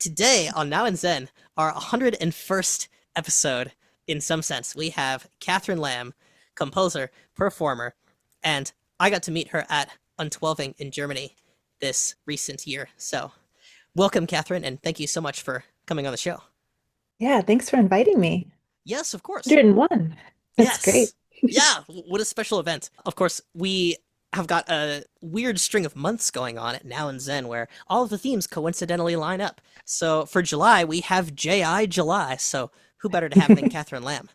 Today on Now and Zen, our 101st episode, in some sense, we have Catherine Lamb, composer, performer, and I got to meet her at Untwelving in Germany this recent year. So, welcome, Catherine, and thank you so much for coming on the show. Yeah, thanks for inviting me. Yes, of course. 101. That's great. Yes. Yeah, what a special event. Of course, we have got a weird string of months going on at Now and Zen where all of the themes coincidentally line up. So for July, we have J.I. July. So who better to have than Catherine Lamb?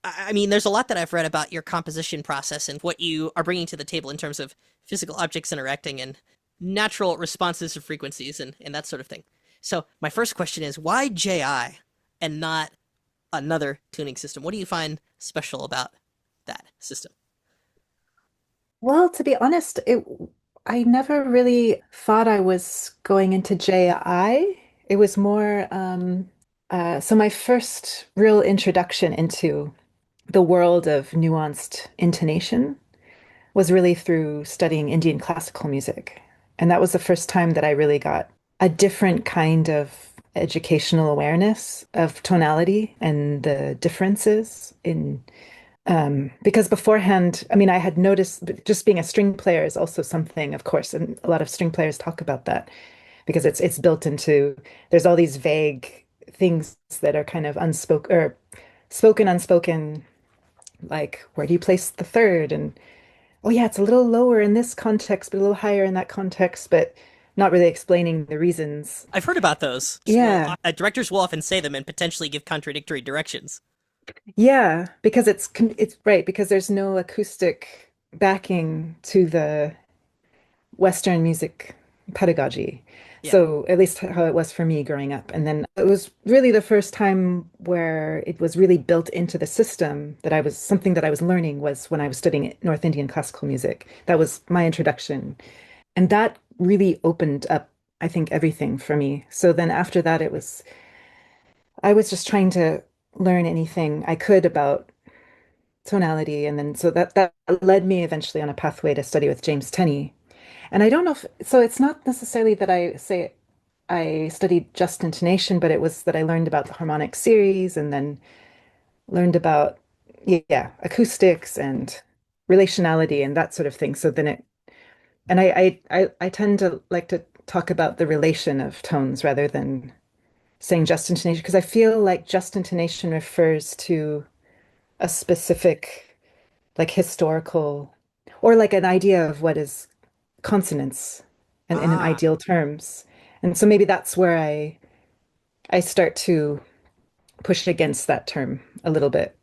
I mean, there's a lot that I've read about your composition process and what you are bringing to the table in terms of physical objects interacting and natural responses to frequencies and that sort of thing. So my first question is, why J.I. and not another tuning system? What do you find special about that system? Well, to be honest, I never really thought I was going into JI. It was more so my first real introduction into the world of nuanced intonation was really through studying Indian classical music. And that was the first time that I really got a different kind of educational awareness of tonality and the differences in because beforehand, I mean, I had noticed just being a string player is also something, of course, and a lot of string players talk about that because it's built into there's all these vague things that are kind of unspoken or spoken, unspoken, like where do you place the third? And oh yeah, it's a little lower in this context, but a little higher in that context, but not really explaining the reasons. I've heard about those. Well, Yeah. directors will often say them and potentially give contradictory directions. Yeah, because it's right because there's no acoustic backing to the Western music pedagogy. Yeah. So at least how it was for me growing up. And then it was really the first time where it was really built into the system that I was something that I was learning was when I was studying North Indian classical music. That was my introduction. And that really opened up, I think, everything for me. So then after that, I was just trying to learn anything I could about tonality. And then so that led me eventually on a pathway to study with James Tenney. And I don't know if, so it's not necessarily that I say I studied just intonation, but it was that I learned about the harmonic series and then learned about, yeah, acoustics and relationality and that sort of thing. So then and I tend to like to talk about the relation of tones rather than saying just intonation, because I feel like just intonation refers to a specific, like historical, or like an idea of what is consonance and in an Ah, ideal terms. And so maybe that's where I start to push against that term a little bit.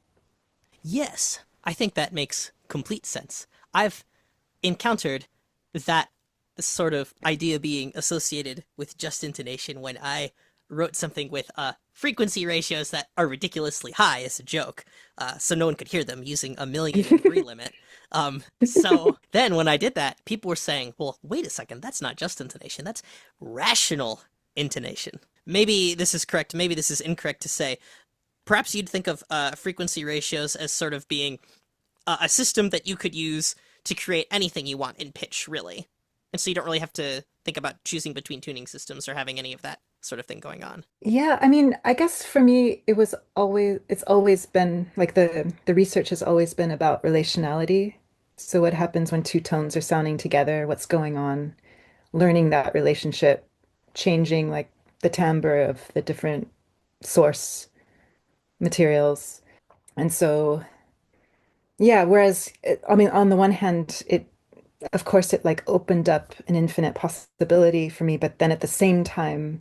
yes. I think that makes complete sense. I've encountered that sort of idea being associated with just intonation when I wrote something with frequency ratios that are ridiculously high as a joke, so no one could hear them using a million and three limit. So then when I did that, people were saying, well, wait a second, that's not just intonation, that's rational intonation. Maybe this is correct, maybe this is incorrect to say. Perhaps you'd think of frequency ratios as sort of being a system that you could use to create anything you want in pitch, really. And so you don't really have to think about choosing between tuning systems or having any of that sort of thing going on. Yeah, I mean, I guess for me, it's always been like the research has always been about relationality. So what happens when two tones are sounding together, what's going on, learning that relationship, changing like the timbre of the different source materials. And so, yeah, whereas I mean, on the one hand, of course, it like opened up an infinite possibility for me, but then at the same time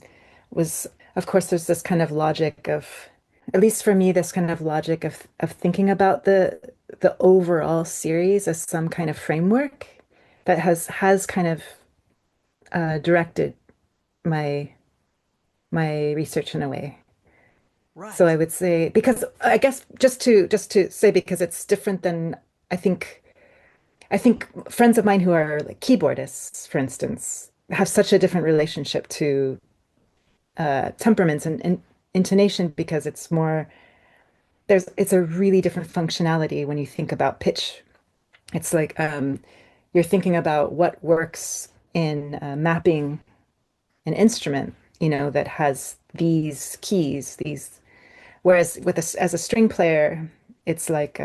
was, of course, there's this kind of logic of, at least for me, this kind of logic of thinking about the overall series as some kind of framework that has kind of directed my my research in a way. So I Right. would say because I guess just to say because it's different than I think I think friends of mine who are like keyboardists, for instance, have such a different relationship to temperaments and intonation because it's a really different functionality when you think about pitch. It's like you're thinking about what works in mapping an instrument. that has these keys, these. Whereas as a string player, it's like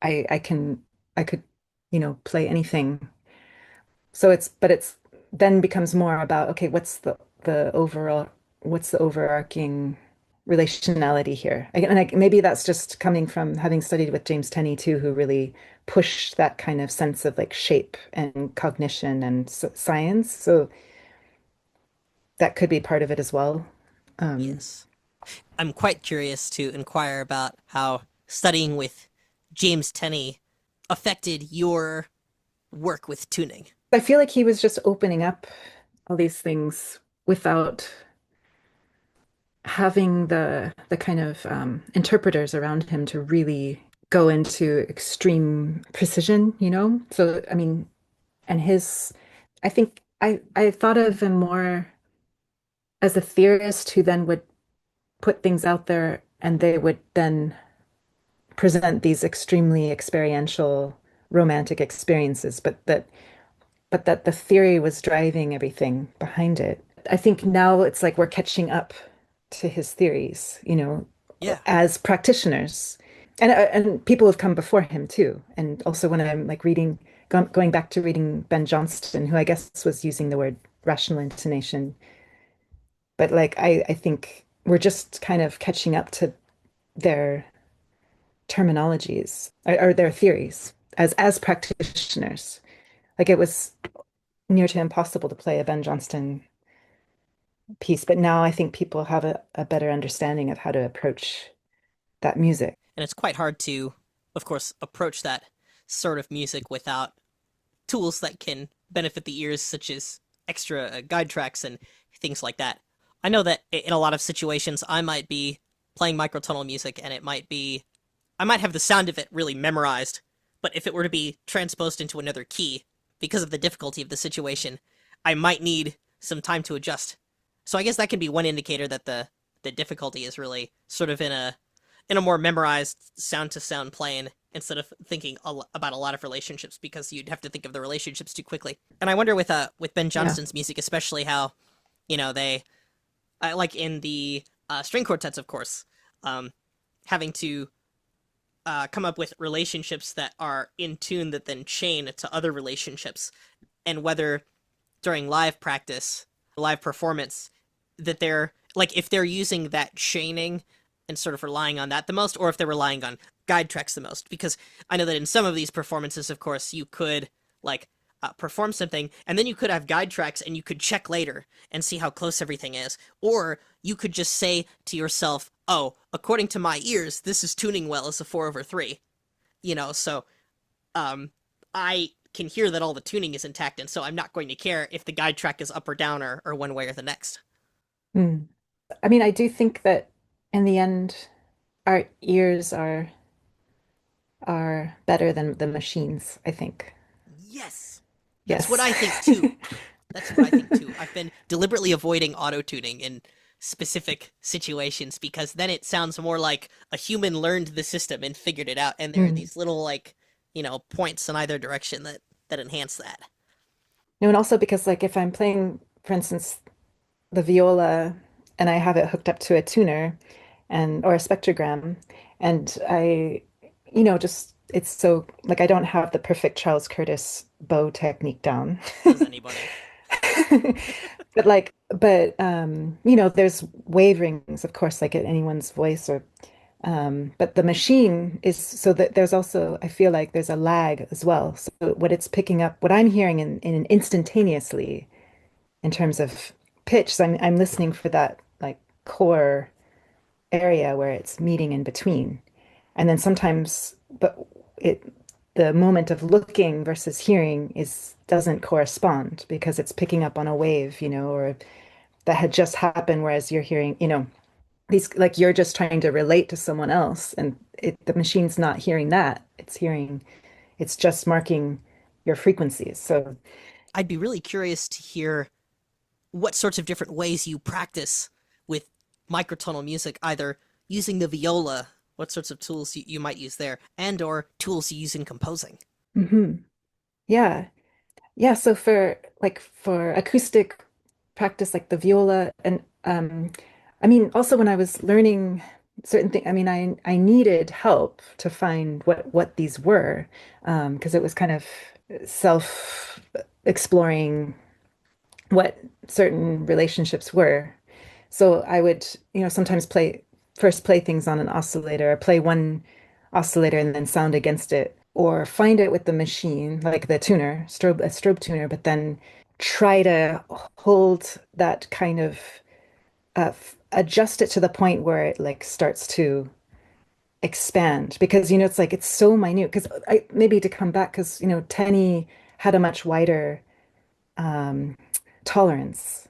I could, play anything. So it's then becomes more about, okay, the overall, what's the overarching relationality here? Maybe that's just coming from having studied with James Tenney too, who really pushed that kind of sense of like shape and cognition and science. So that could be part of it as well. Um, Yes. I'm quite curious to inquire about how studying with James Tenney affected your work with tuning. I feel like he was just opening up all these things without having the kind of interpreters around him to really go into extreme precision. So I mean, and his, I think I thought of him more as a theorist who then would put things out there and they would then present these extremely experiential romantic experiences, but that the theory was driving everything behind it. I think now it's like we're catching up to his theories, Yeah. as practitioners. And people have come before him too. And also when I'm like going back to reading Ben Johnston, who I guess was using the word rational intonation, but like I think we're just kind of catching up to their terminologies or their theories as practitioners. Like it was near to impossible to play a Ben Johnston piece, but now I think people have a better understanding of how to approach that music. And it's quite hard to, of course, approach that sort of music without tools that can benefit the ears, such as extra guide tracks and things like that. I know that in a lot of situations, I might be playing microtonal music and I might have the sound of it really memorized, but if it were to be transposed into another key, because of the difficulty of the situation, I might need some time to adjust. So I guess that can be one indicator that the difficulty is really sort of in a more memorized sound to sound plane instead of thinking about a lot of relationships because you'd have to think of the relationships too quickly. And I wonder with Ben Yeah. Johnston's music, especially how they like in the string quartets, of course, um, having to come up with relationships that are in tune that then chain to other relationships, and whether during live practice, live performance, that they're like if they're using that chaining and sort of relying on that the most, or if they're relying on guide tracks the most. Because I know that in some of these performances, of course, you could like perform something, and then you could have guide tracks, and you could check later and see how close everything is, or you could just say to yourself, "Oh, according to my ears, this is tuning well as a 4/3." So um, I can hear that all the tuning is intact, and so I'm not going to care if the guide track is up or down or one way or the next. Hmm. I mean, I do think that in the end, our ears are better than the machines, I think. Yes, that's what Yes. I think too. That's what I think too. I've been deliberately avoiding auto tuning in specific situations because then it sounds more like a human learned the system and figured it out, and there are Mm. these little like points in either direction that enhance that. No, and also because like if I'm playing, for instance, the viola and I have it hooked up to a tuner and or a spectrogram and just it's so like I don't have the perfect Charles Curtis bow technique down. Does anybody? But there's waverings, of course, like in anyone's voice or but the machine is so that there's also, I feel like there's a lag as well. So what it's picking up, what I'm hearing in instantaneously in terms of pitch. So I'm listening for that like core area where it's meeting in between. And then sometimes, but it the moment of looking versus hearing is doesn't correspond because it's picking up on a wave, or that had just happened, whereas you're hearing, these like you're just trying to relate to someone else, and the machine's not hearing that. It's just marking your frequencies. So I'd be really curious to hear what sorts of different ways you practice with microtonal music, either using the viola, what sorts of tools you might use there, and or tools you use in composing. mhm. Yeah. Yeah, so for acoustic practice like the viola and I mean also when I was learning certain things, I mean I needed help to find what these were because it was kind of self exploring what certain relationships were. So I would, sometimes play things on an oscillator, or play one oscillator and then sound against it, or find it with the machine, like the tuner, a strobe tuner, but then try to hold that kind of adjust it to the point where it like starts to expand because it's like it's so minute because I maybe to come back because Tenny had a much wider um tolerance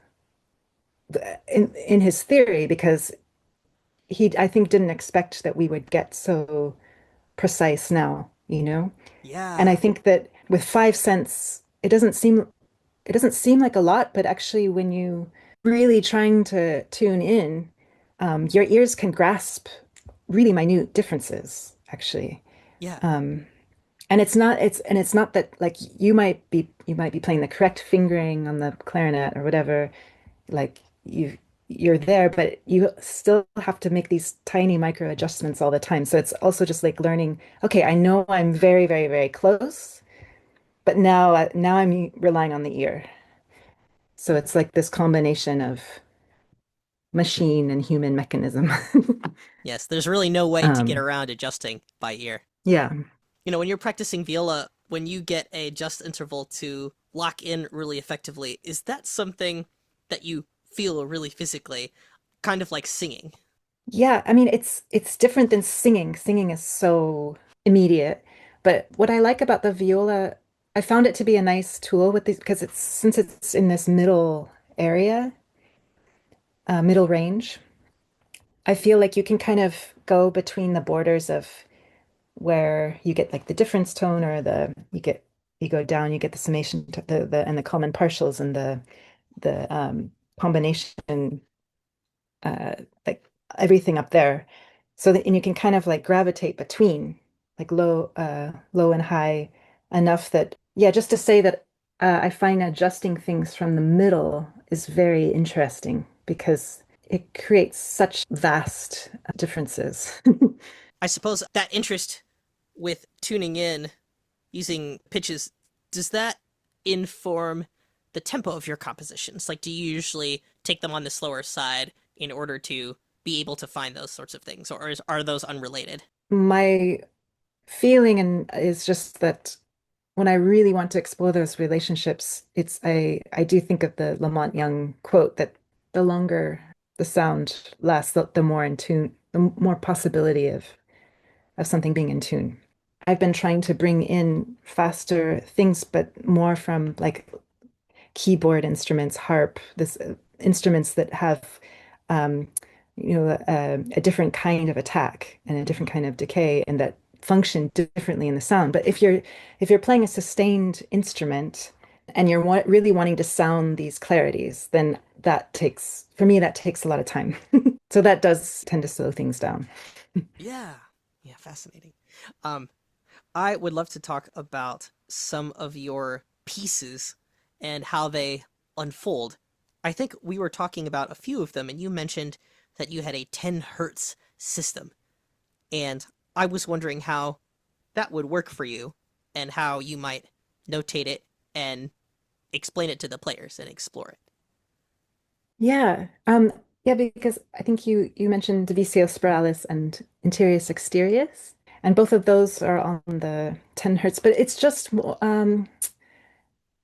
in his theory because he I think didn't expect that we would get so precise now. And I Yeah. think that with 5 cents, it doesn't seem like a lot, but actually when you really trying to tune in, your ears can grasp really minute differences, actually. Yeah. And it's not that like you might be playing the correct fingering on the clarinet or whatever, like you're there, but you still have to make these tiny micro adjustments all the time. So it's also just like learning, okay, I know I'm very, very, very close, but now I'm relying on the ear. So it's like this combination of machine and human mechanism. Yes, there's really no way to get Um, around adjusting by ear. yeah. When you're practicing viola, when you get a just interval to lock in really effectively, is that something that you feel really physically, kind of like singing? Yeah, I mean it's different than singing. Singing is so immediate. But what I like about the viola, I found it to be a nice tool with these because since it's in this middle area, middle range, I feel like you can kind of go between the borders of where you get like the difference tone or you go down, you get the summation the and the common partials and the combination uh like everything up there. So that and you can kind of like gravitate between like low and high enough that yeah, just to say that I find adjusting things from the middle is very interesting because it creates such vast differences. I suppose that interest with tuning in using pitches, does that inform the tempo of your compositions? Like, do you usually take them on the slower side in order to be able to find those sorts of things, or are those unrelated? My feeling and is just that when I really want to explore those relationships, I do think of the Lamont Young quote that the longer the sound lasts, the more in tune, the more possibility of something being in tune. I've been trying to bring in faster things, but more from like keyboard instruments, harp, this instruments that have um, a different kind of attack and a Mm-hmm. different kind of decay, and that function differently in the sound. But if you're playing a sustained instrument and you're really wanting to sound these clarities, then for me, that takes a lot of time. So that does tend to slow things down. Yeah. Yeah, fascinating. Um, I would love to talk about some of your pieces and how they unfold. I think we were talking about a few of them, and you mentioned that you had a 10 hertz system. And I was wondering how that would work for you and how you might notate it and explain it to the players and explore it. Yeah. Yeah, because I think you mentioned Divisio Spiralis and Interius Exterius, and both of those are on the 10 hertz, but it's just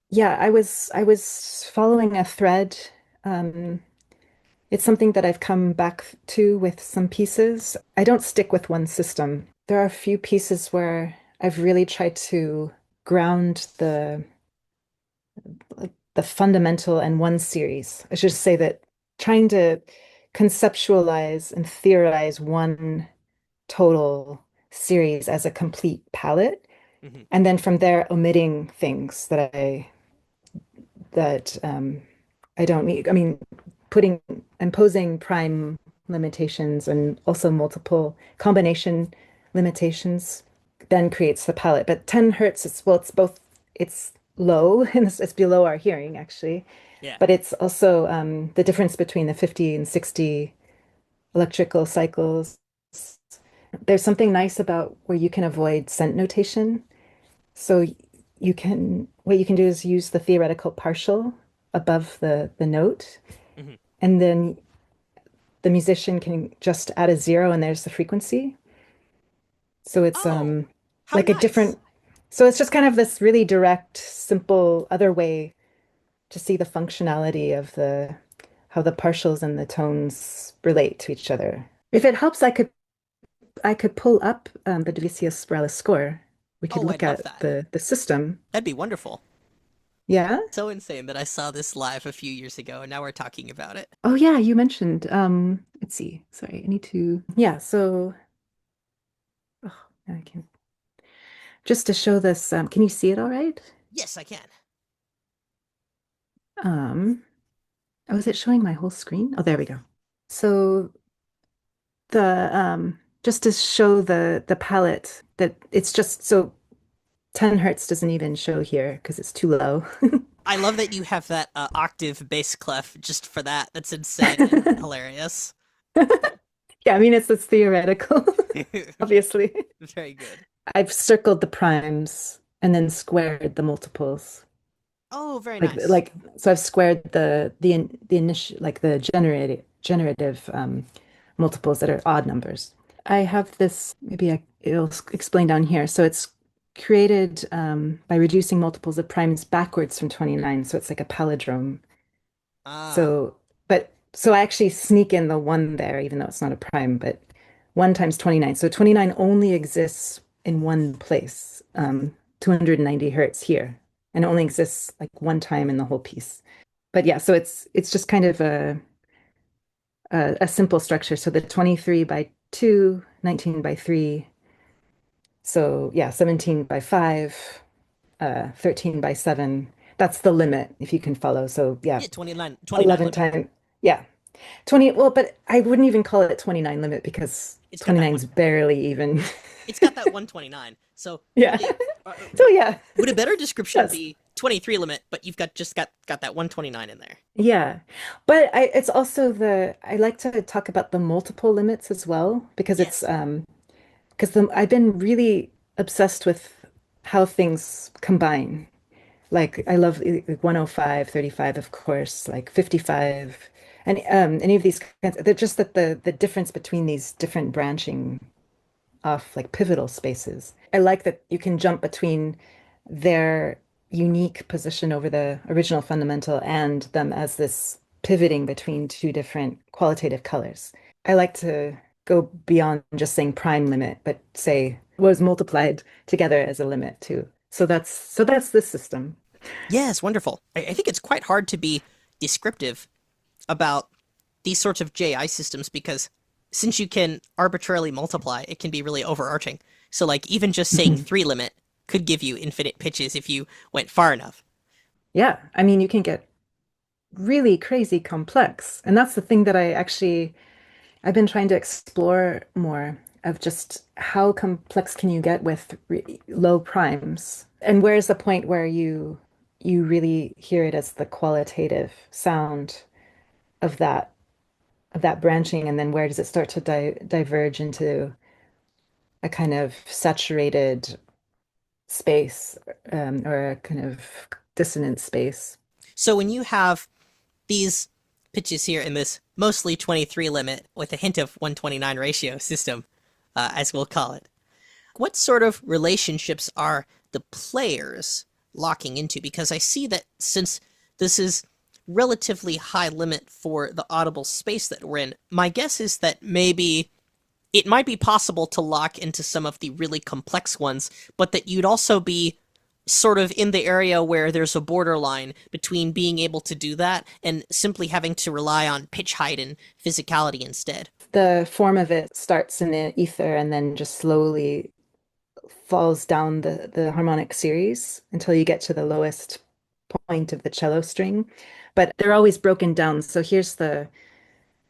yeah, I was following a thread. Um it's something that I've come back to with some pieces. I don't stick with one system. There are a few pieces where I've really tried to ground the fundamental and one series. I should say that trying to conceptualize and theorize one total series as a complete palette, Mm-hmm. and then from there omitting things that I don't need. I mean, putting imposing prime limitations and also multiple combination limitations then creates the palette. But 10 hertz, it's both it's low and it's below our hearing actually. Yeah. But it's also the difference between the 50 and 60 electrical cycles. There's something nice about where you can avoid cent notation. So what you can do is use the theoretical partial above the note, Hmm. and then the musician can just add a zero and there's the frequency. So it's Oh, how like a nice. different, so it's just kind of this really direct, simple other way to see the functionality of the how the partials and the tones relate to each other. If it helps, I could pull up the Divisius Spiralis score. We could Oh, I'd look love at that. the system. That'd be wonderful. Yeah. So insane that I saw this live a few years ago and now we're talking about it. Oh yeah, you mentioned. Let's see. Sorry, I need to. Yeah. So, oh, I can just to show this. Can you see it all right? Yes, I can. Um. Oh, is it showing my whole screen? Oh, there we go. So the just to show the palette that it's just so 10 hertz doesn't even show here because it's too low. I love that you have that octave bass clef just for that. That's insane and hilarious. Yeah, I mean it's theoretical, obviously. Very good. I've circled the primes and then squared the multiples. Oh, very Like nice. like so I've squared the initial like the generative multiples that are odd numbers. I have this, maybe it'll explain down here. So it's created by reducing multiples of primes backwards from 29. So it's like a palindrome. Ah, So, so I actually sneak in the one there, even though it's not a prime, but 1 times 29. So 29 only exists in one place, 290 hertz here, and it only exists like one time in the whole piece. But yeah, so it's just kind of a simple structure. So the 23 by 2, 19 by 3. So yeah, 17 by 5, 13 by 7. That's the limit if you can follow. So yeah, yeah, 29 11 limit. times. Yeah. 20, well, but I wouldn't even call it 29 limit because It's got that 29 one. is barely even. It's got that 129. So Yeah. really, So yeah, would a better description yes. be 23 limit, but you've got that 129 in there? Yeah. But it's also I like to talk about the multiple limits as well because it's Yes. because I've been really obsessed with how things combine. Like I love like 105, 35, of course, like 55, and any of these kinds. They're just that the difference between these different branching off like pivotal spaces. I like that you can jump between their unique position over the original fundamental and them as this pivoting between two different qualitative colors. I like to go beyond just saying prime limit, but say was multiplied together as a limit too. So that's this system. Yes, wonderful. I think it's quite hard to be descriptive about these sorts of JI systems because since you can arbitrarily multiply, it can be really overarching. So, like, even just saying Mhm. three limit could give you infinite pitches if you went far enough. Yeah, I mean you can get really crazy complex. And that's the thing that I've been trying to explore more of just how complex can you get with low primes, and where is the point where you really hear it as the qualitative sound of that branching, and then where does it start to diverge into a kind of saturated space, or a kind of dissonant space. So, when you have these pitches here in this mostly 23 limit with a hint of 129 ratio system, as we'll call it, what sort of relationships are the players locking into? Because I see that since this is relatively high limit for the audible space that we're in, my guess is that maybe it might be possible to lock into some of the really complex ones, but that you'd also be sort of in the area where there's a borderline between being able to do that and simply having to rely on pitch height and physicality instead. The form of it starts in the ether and then just slowly falls down the harmonic series until you get to the lowest point of the cello string. But they're always broken down. So here's the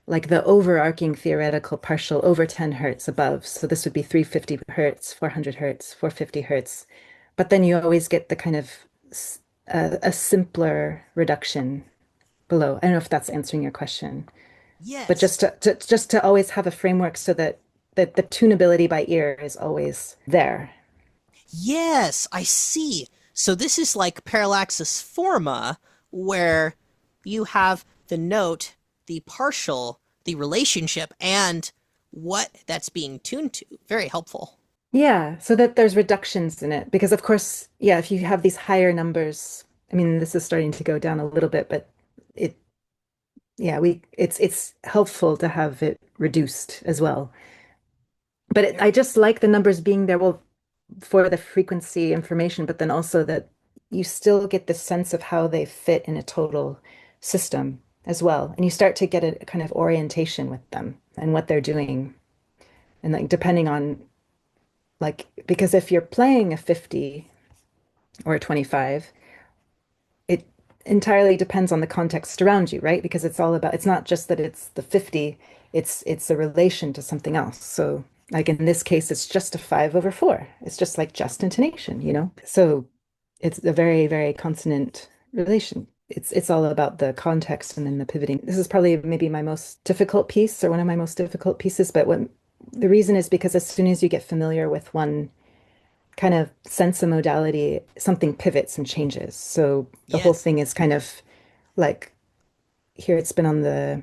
overarching theoretical partial over 10 hertz above. So this would be 350 hertz, 400 hertz, 450 hertz. But then you always get the kind of a simpler reduction below. I don't know if that's answering your question, but Yes. just to always have a framework so that the tunability by ear is always there. Yes, I see. So this is like parallaxis forma, where you have the note, the partial, the relationship, and what that's being tuned to. Very helpful. Yeah, so that there's reductions in it because of course, yeah, if you have these higher numbers, I mean, this is starting to go down a little bit, but it yeah, we it's helpful to have it reduced as well. But I just like the numbers being there, well, for the frequency information, but then also that you still get the sense of how they fit in a total system as well. And you start to get a kind of orientation with them and what they're doing. And like depending on like because if you're playing a 50 or a 25, it entirely depends on the context around you, right? Because it's all about it's not just that it's the 50, it's a relation to something else. So like in this case, it's just a 5/4. It's just like just intonation, you know? So it's a very, very consonant relation. It's all about the context and then the pivoting. This is probably maybe my most difficult piece or one of my most difficult pieces, but what the reason is because as soon as you get familiar with one kind of sense of modality, something pivots and changes. So the whole Yes. thing is kind of like here it's been on the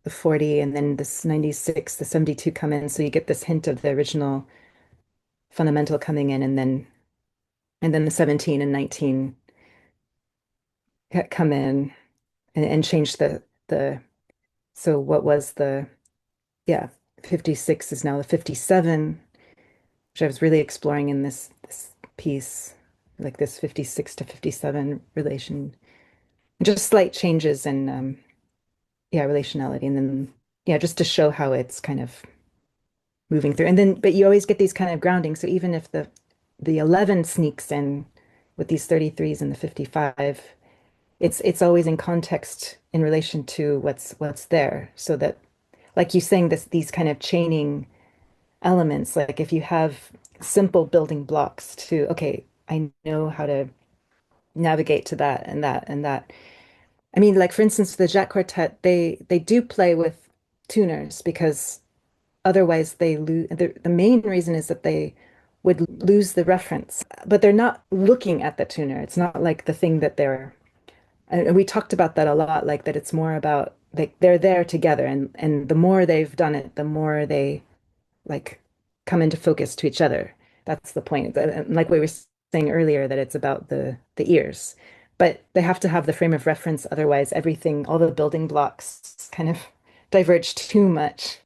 40 and then this 96, the 72 come in. So you get this hint of the original fundamental coming in and then the 17 and 19 come in and change the so what was the yeah 56 is now the 57, which I was really exploring in this piece, like this 56 to 57 relation. Just slight changes in yeah, relationality and then yeah, just to show how it's kind of moving through. And then but you always get these kind of grounding. So even if the 11 sneaks in with these 33s and the 55, it's always in context in relation to what's there. So that like you saying this these kind of chaining elements, like if you have simple building blocks to okay, I know how to navigate to that and that and that. I mean, like for instance, the Jacques Quartet, they do play with tuners because otherwise they lose. The main reason is that they would lose the reference, but they're not looking at the tuner. It's not like the thing that they're. And we talked about that a lot, like that it's more about like they're there together, and the more they've done it, the more they like come into focus to each other. That's the point. Like we were saying earlier, that it's about the ears, but they have to have the frame of reference. Otherwise, everything, all the building blocks, kind of diverge too much.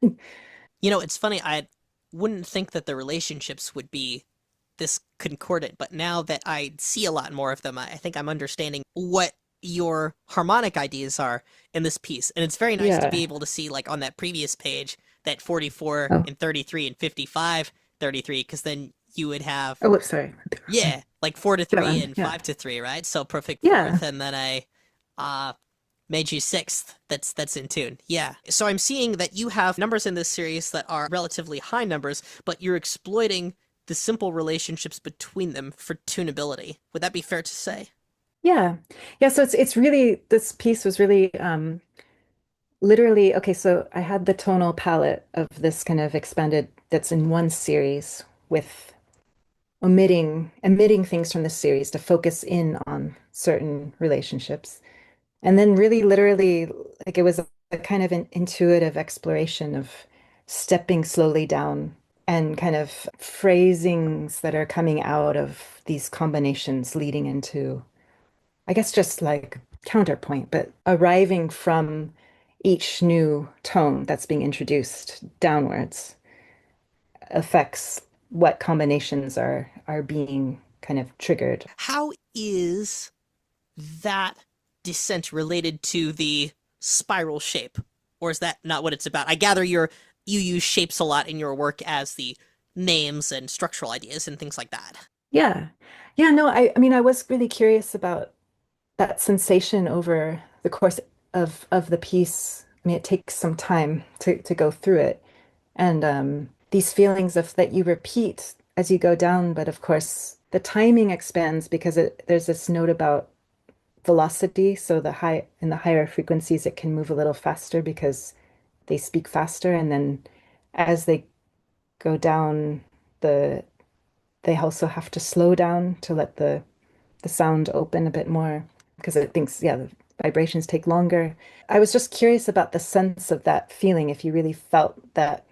You know, it's funny, I wouldn't think that the relationships would be this concordant, but now that I see a lot more of them, I think I'm understanding what your harmonic ideas are in this piece. And it's very nice to be Yeah. able to see, like on that previous page, that 44 Oh. and 33 and 55, 33, because then you would have, Oh, whoops, sorry. yeah, like 4 to That 3 one. and Yeah. 5 to 3, right? So perfect Yeah. fourth, and then a uh, made you sixth. That's in tune. Yeah. So I'm seeing that you have numbers in this series that are relatively high numbers, but you're exploiting the simple relationships between them for tunability. Would that be fair to say? Yeah. Yeah. So it's really this piece was really literally okay. So I had the tonal palette of this kind of expanded that's in one series with omitting things from the series to focus in on certain relationships. And then really literally like it was a kind of an intuitive exploration of stepping slowly down and kind of phrasings that are coming out of these combinations leading into, I guess, just like counterpoint, but arriving from each new tone that's being introduced downwards affects what combinations are being kind of triggered. How is that descent related to the spiral shape? Or is that not what it's about? I gather you use shapes a lot in your work as the names and structural ideas and things like that. Yeah. Yeah, no, I mean I was really curious about that sensation over the course of the piece. I mean it takes some time to go through it. And these feelings of that you repeat as you go down, but of course the timing expands because there's this note about velocity. So the high in the higher frequencies, it can move a little faster because they speak faster. And then as they go down, the they also have to slow down to let the sound open a bit more because it thinks, yeah, the vibrations take longer. I was just curious about the sense of that feeling, if you really felt that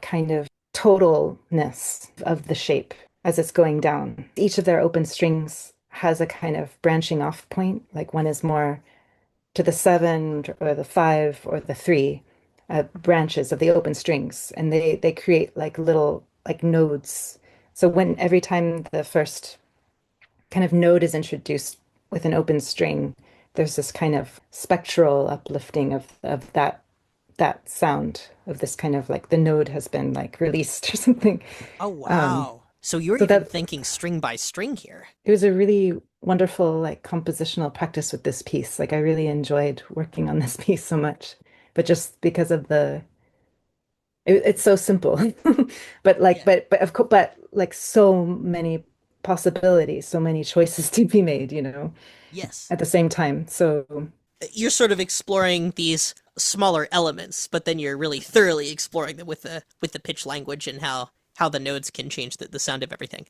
kind of totalness of the shape as it's going down. Each of their open strings has a kind of branching off point, like one is more to the seven or the five or the three branches of the open strings, and they create like little like nodes. So when every time the first kind of node is introduced with an open string, there's this kind of spectral uplifting of that sound of this kind of like the node has been like released or something. Oh, Um, wow. So you're so even that thinking string by string here. it was a really wonderful like compositional practice with this piece. Like I really enjoyed working on this piece so much, but just because of it's so simple, but like Yeah. but of course, but like so many possibilities, so many choices to be made, Yes. at the same time. So You're sort of exploring these smaller elements, but then you're really thoroughly exploring them with the pitch language and how the nodes can change the sound of everything.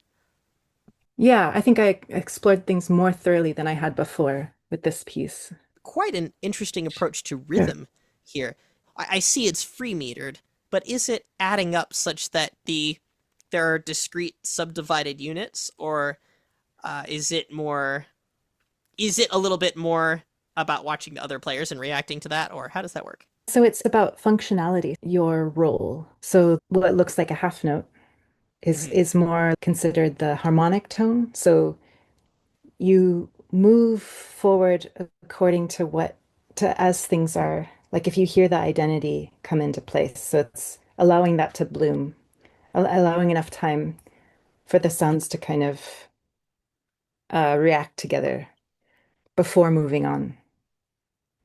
yeah, I think I explored things more thoroughly than I had before with this piece. Quite an interesting approach to Yeah. rhythm here. I see it's free metered, but is it adding up such that there are discrete subdivided units, or is it a little bit more about watching the other players and reacting to that, or how does that work? So it's about functionality, your role. So what looks like a half note is Hmm. is more considered the harmonic tone. So you move forward according to what to as things are. Like if you hear the identity come into place. So it's allowing that to bloom, allowing enough time for the sounds to kind of react together before moving on.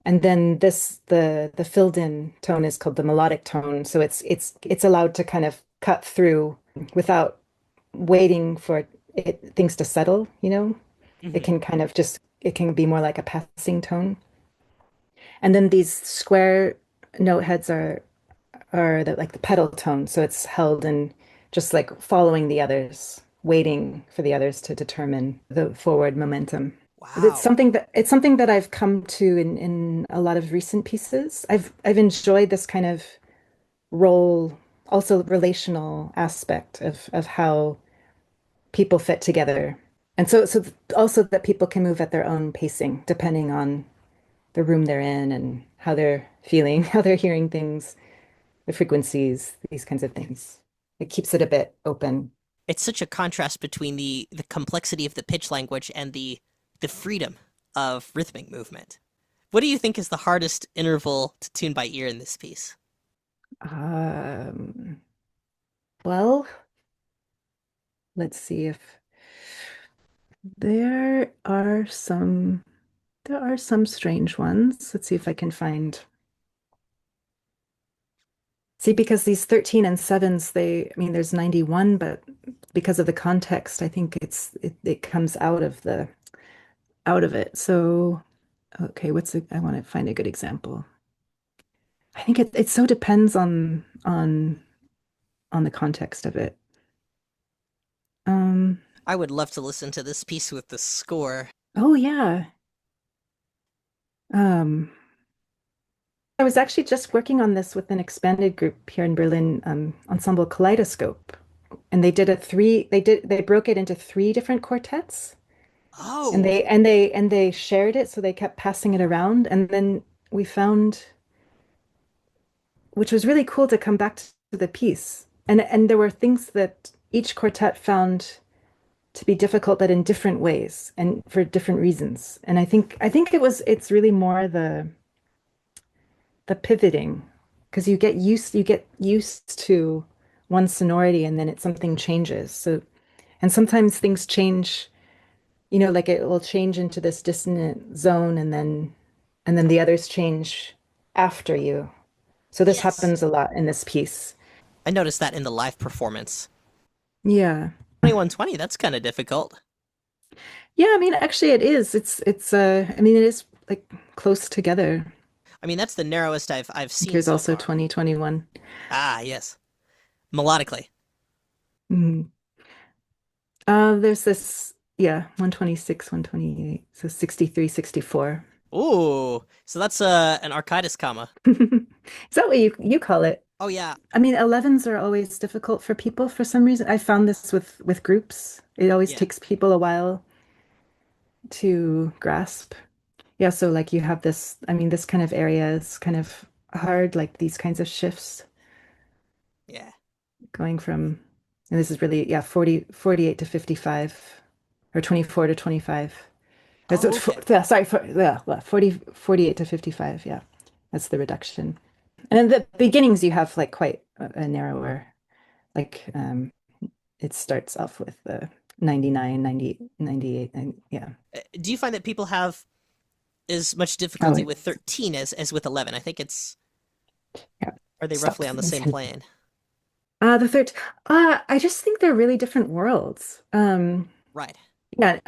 And then the filled in tone is called the melodic tone. So it's allowed to kind of cut through without waiting for things to settle, you know? It Hmm. can kind of just it can be more like a passing tone. And then these square note heads are like the pedal tone. So it's held in just like following the others, waiting for the others to determine the forward momentum. Wow. It's something that I've come to in a lot of recent pieces. I've enjoyed this kind of role, also relational aspect of how people fit together. And so also that people can move at their own pacing, depending on the room they're in and how they're feeling, how they're hearing things, the frequencies, these kinds of things. It keeps it a bit open. It's such a contrast between the complexity of the pitch language and the freedom of rhythmic movement. What do you think is the hardest interval to tune by ear in this piece? Um, well, let's see if there are some strange ones. Let's see if I can find. See, because these 13 and sevens, I mean, there's 91, but because of the context, I think it comes out of it. So, okay, I want to find a good example. I think it so depends on the context of it. Um, I would love to listen to this piece with the score. oh yeah. Um, I was actually just working on this with an expanded group here in Berlin, Ensemble Kaleidoscope, and they broke it into three different quartets, and Oh, they shared it, so they kept passing it around, and then we found, which was really cool to come back to the piece, and there were things that each quartet found to be difficult, but in different ways and for different reasons. And I think it's really more the pivoting because you get used to one sonority and then something changes. So and sometimes things change, like it will change into this dissonant zone and then the others change after you. So this yes. happens a lot in this piece. I noticed that in the live performance. Yeah. 2120, that's kind of difficult. Yeah, I mean, actually, it is. I mean, it is like close together. I mean, that's the narrowest I've seen Here's so also far. 2021. Ah, yes. Melodically. Mm. There's this, yeah, 126, 128. So 63, 64. Ooh, so that's an Arcadis comma. Is that what you call it? Oh yeah, I mean, 11s are always difficult for people for some reason. I found this with groups. It always yeah, takes people a while to grasp. Yeah, so like you have this, I mean, this kind of area is kind of hard, like these kinds of shifts yeah. going from, and this is really, yeah, 48 to 55 or 24 to 25. Oh, okay. Sorry, 48 to 55. Yeah, that's the reduction. And in the beginnings, you have like quite a narrower, like it starts off with the 99, 90, 98, and yeah. Do you find that people have as much Oh, difficulty with 13 as with 11? I think it's, yeah. are they roughly Stop. on the same plane? The third, I just think they're really different worlds. Right. Yeah,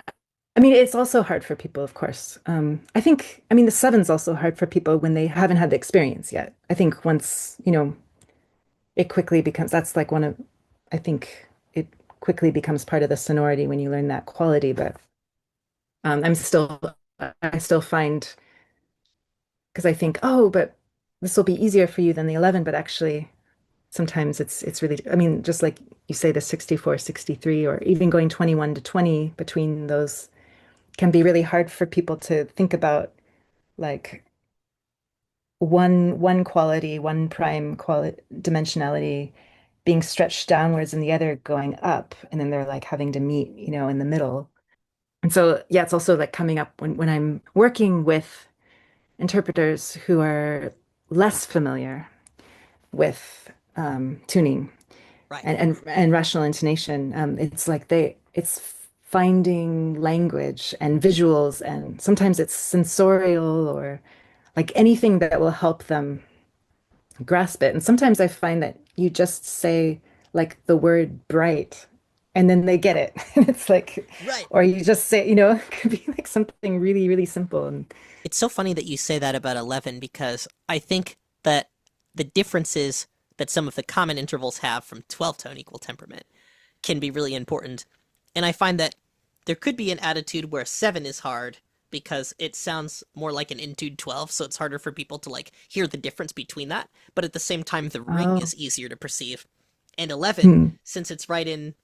I mean, it's also hard for people, of course. I think, I mean, the seven's also hard for people when they haven't had the experience yet. I think once, it quickly becomes, that's like one of, I think it quickly becomes part of the sonority when you learn that quality. But I still find, because I think, oh, but this will be easier for you than the 11, but actually, sometimes it's really, I mean, just like you say, the 64, 63, or even going 21 to 20 between those can be really hard for people to think about like one quality, one prime quality dimensionality being stretched downwards and the other going up, and then they're like having to meet, in the middle. And so yeah, it's also like coming up when I'm working with interpreters who are less familiar with tuning Right. and rational intonation. It's like it's finding language and visuals, and sometimes it's sensorial or like anything that will help them grasp it. And sometimes I find that you just say like the word bright and then they get it. And it's like, Right. or you just say, it could be like something really, really simple. And It's so funny that you say that about 11 because I think that the differences that some of the common intervals have from 12 tone equal temperament can be really important. And I find that there could be an attitude where 7 is hard because it sounds more like an etude 12, so it's harder for people to like hear the difference between that, but at the same time the ring oh, is easier to perceive. And 11, hmm. since it's right in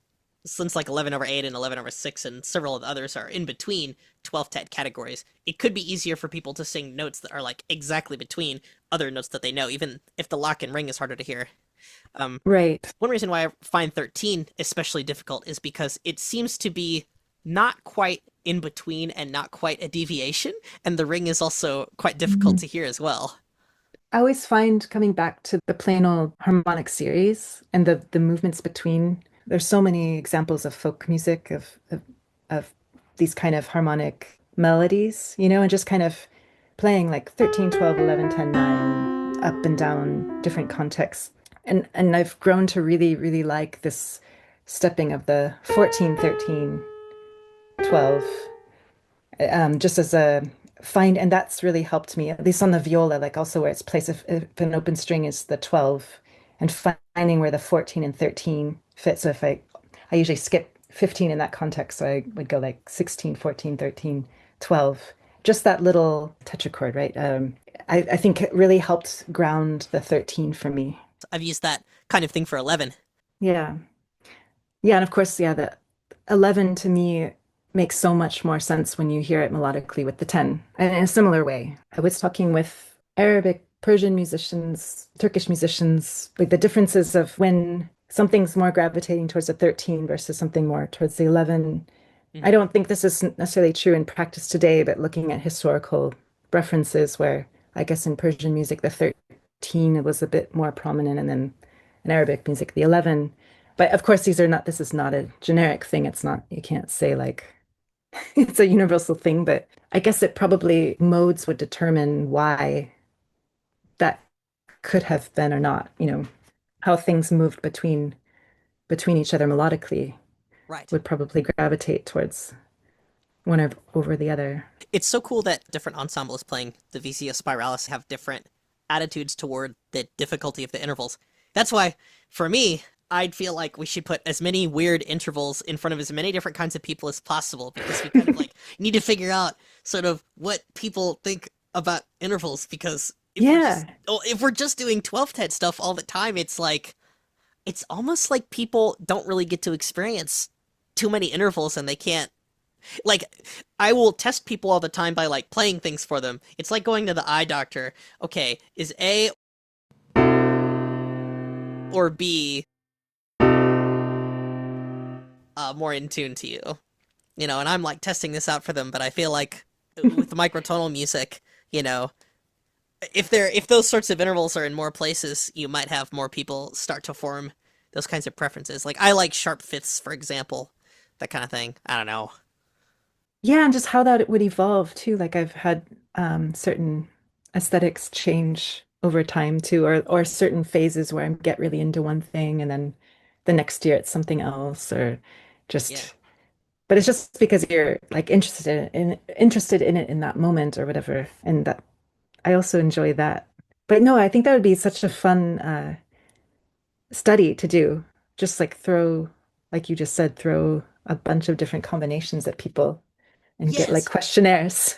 since like 11 over 8 and 11 over 6 and several of the others are in between 12th categories, it could be easier for people to sing notes that are like exactly between other notes that they know, even if the lock and ring is harder to hear. Um, Right. One reason why I find 13 especially difficult is because it seems to be not quite in between and not quite a deviation, and the ring is also quite difficult Mhm. to hear as well. I always find coming back to the plain old harmonic series and the movements between. There's so many examples of folk music of these kind of harmonic melodies, and just kind of playing like 13, 12, 11, 10, 9, up and down different contexts. And I've grown to really, really like this stepping of the 14, 13, 12 just as a find, and that's really helped me, at least on the viola, like also where it's placed if an open string is the 12 and finding where the 14 and 13 fit. So if I usually skip 15 in that context, so I would go like 16, 14, 13, 12. Just that little tetrachord, right? I think it really helped ground the 13 for me. I've used that kind of thing for 11. Yeah. Yeah, and of course, yeah, the 11 to me makes so much more sense when you hear it melodically with the 10. And in a similar way, I was talking with Arabic, Persian musicians, Turkish musicians, like the differences of when something's more gravitating towards the 13 versus something more towards the 11. I Mm-hmm. don't think this is necessarily true in practice today, but looking at historical references where I guess in Persian music, the 13 was a bit more prominent, and then in Arabic music, the 11. But of course, this is not a generic thing. It's not, you can't say like it's a universal thing, but I guess it probably modes would determine why that could have been or not, how things moved between each other melodically Right. would probably gravitate towards. over the other. It's so cool that different ensembles playing the VCO Spiralis have different attitudes toward the difficulty of the intervals. That's why, for me, I'd feel like we should put as many weird intervals in front of as many different kinds of people as possible because we kind of like need to figure out sort of what people think about intervals because Yeah. if we're just doing 12th head stuff all the time, it's like it's almost like people don't really get to experience too many intervals and they can't like I will test people all the time by like playing things for them. It's like going to the eye doctor. Okay, is A or B more in tune to you? You know, and I'm like testing this out for them, but I feel like with the microtonal music, you know, if those sorts of intervals are in more places, you might have more people start to form those kinds of preferences. Like I like sharp fifths, for example, that kind of thing. I don't know. Yeah, and just how that it would evolve too. Like I've had certain aesthetics change over time too, or certain phases where I get really into one thing and then the next year it's something else, or Yeah. just but it's just because you're like interested in it in that moment or whatever. And that I also enjoy that. But no, I think that would be such a fun study to do. Just like throw, like you just said, throw a bunch of different combinations at people and get like Yes. questionnaires.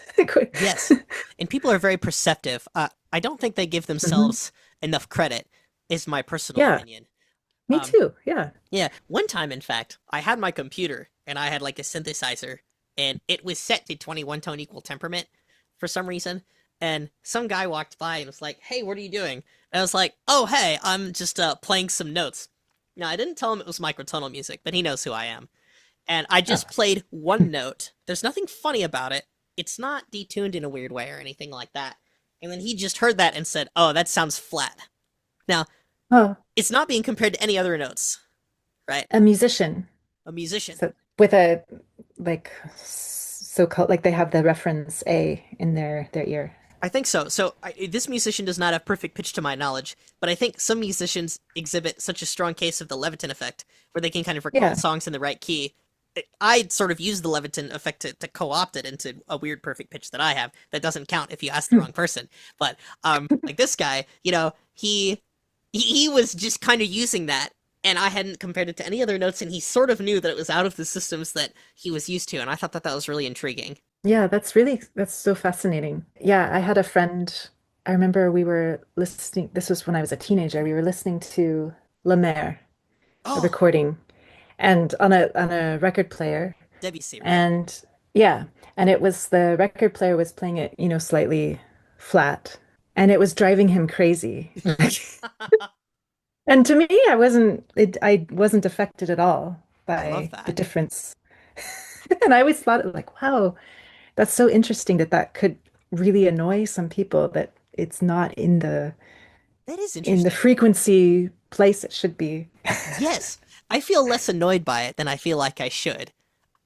Yes. And people are very perceptive. I don't think they give Mhm. themselves enough credit, is my personal Yeah, opinion. me Um, too. Yeah. yeah, one time, in fact, I had my computer and I had like a synthesizer and it was set to 21 tone equal temperament for some reason. And some guy walked by and was like, "Hey, what are you doing?" And I was like, "Oh, hey, I'm just playing some notes." Now, I didn't tell him it was microtonal music, but he knows who I am. And I Oh. just played one note. There's nothing funny about it. It's not detuned in a weird way or anything like that. And then he just heard that and said, "Oh, that sounds flat." Now, Oh, it's not being compared to any other notes, right? a musician. A musician. So with a like so-called like they have the reference A in their ear. I think so. This musician does not have perfect pitch to my knowledge, but I think some musicians exhibit such a strong case of the Leviton effect, where they can kind of recall Yeah. songs in the right key. I sort of use the Leviton effect to co-opt it into a weird perfect pitch that I have. That doesn't count if you ask the Hmm. wrong person. But like this guy, you know, he was just kind of using that, and I hadn't compared it to any other notes, and he sort of knew that it was out of the systems that he was used to, and I thought that that was really intriguing. Yeah, that's so fascinating. Yeah, I had a friend, I remember we were listening, this was when I was a teenager, we were listening to La Mer, a Oh, recording, and on a record player. Debussy, right? And yeah, and it was the record player was playing it, slightly flat, and it was driving him crazy. And to me, I wasn't affected at all I love by the that. difference. And I always thought like, wow, that's so interesting that that could really annoy some people that it's not That is in the interesting. frequency place it should be. Yes, I feel less annoyed by it than I feel like I should.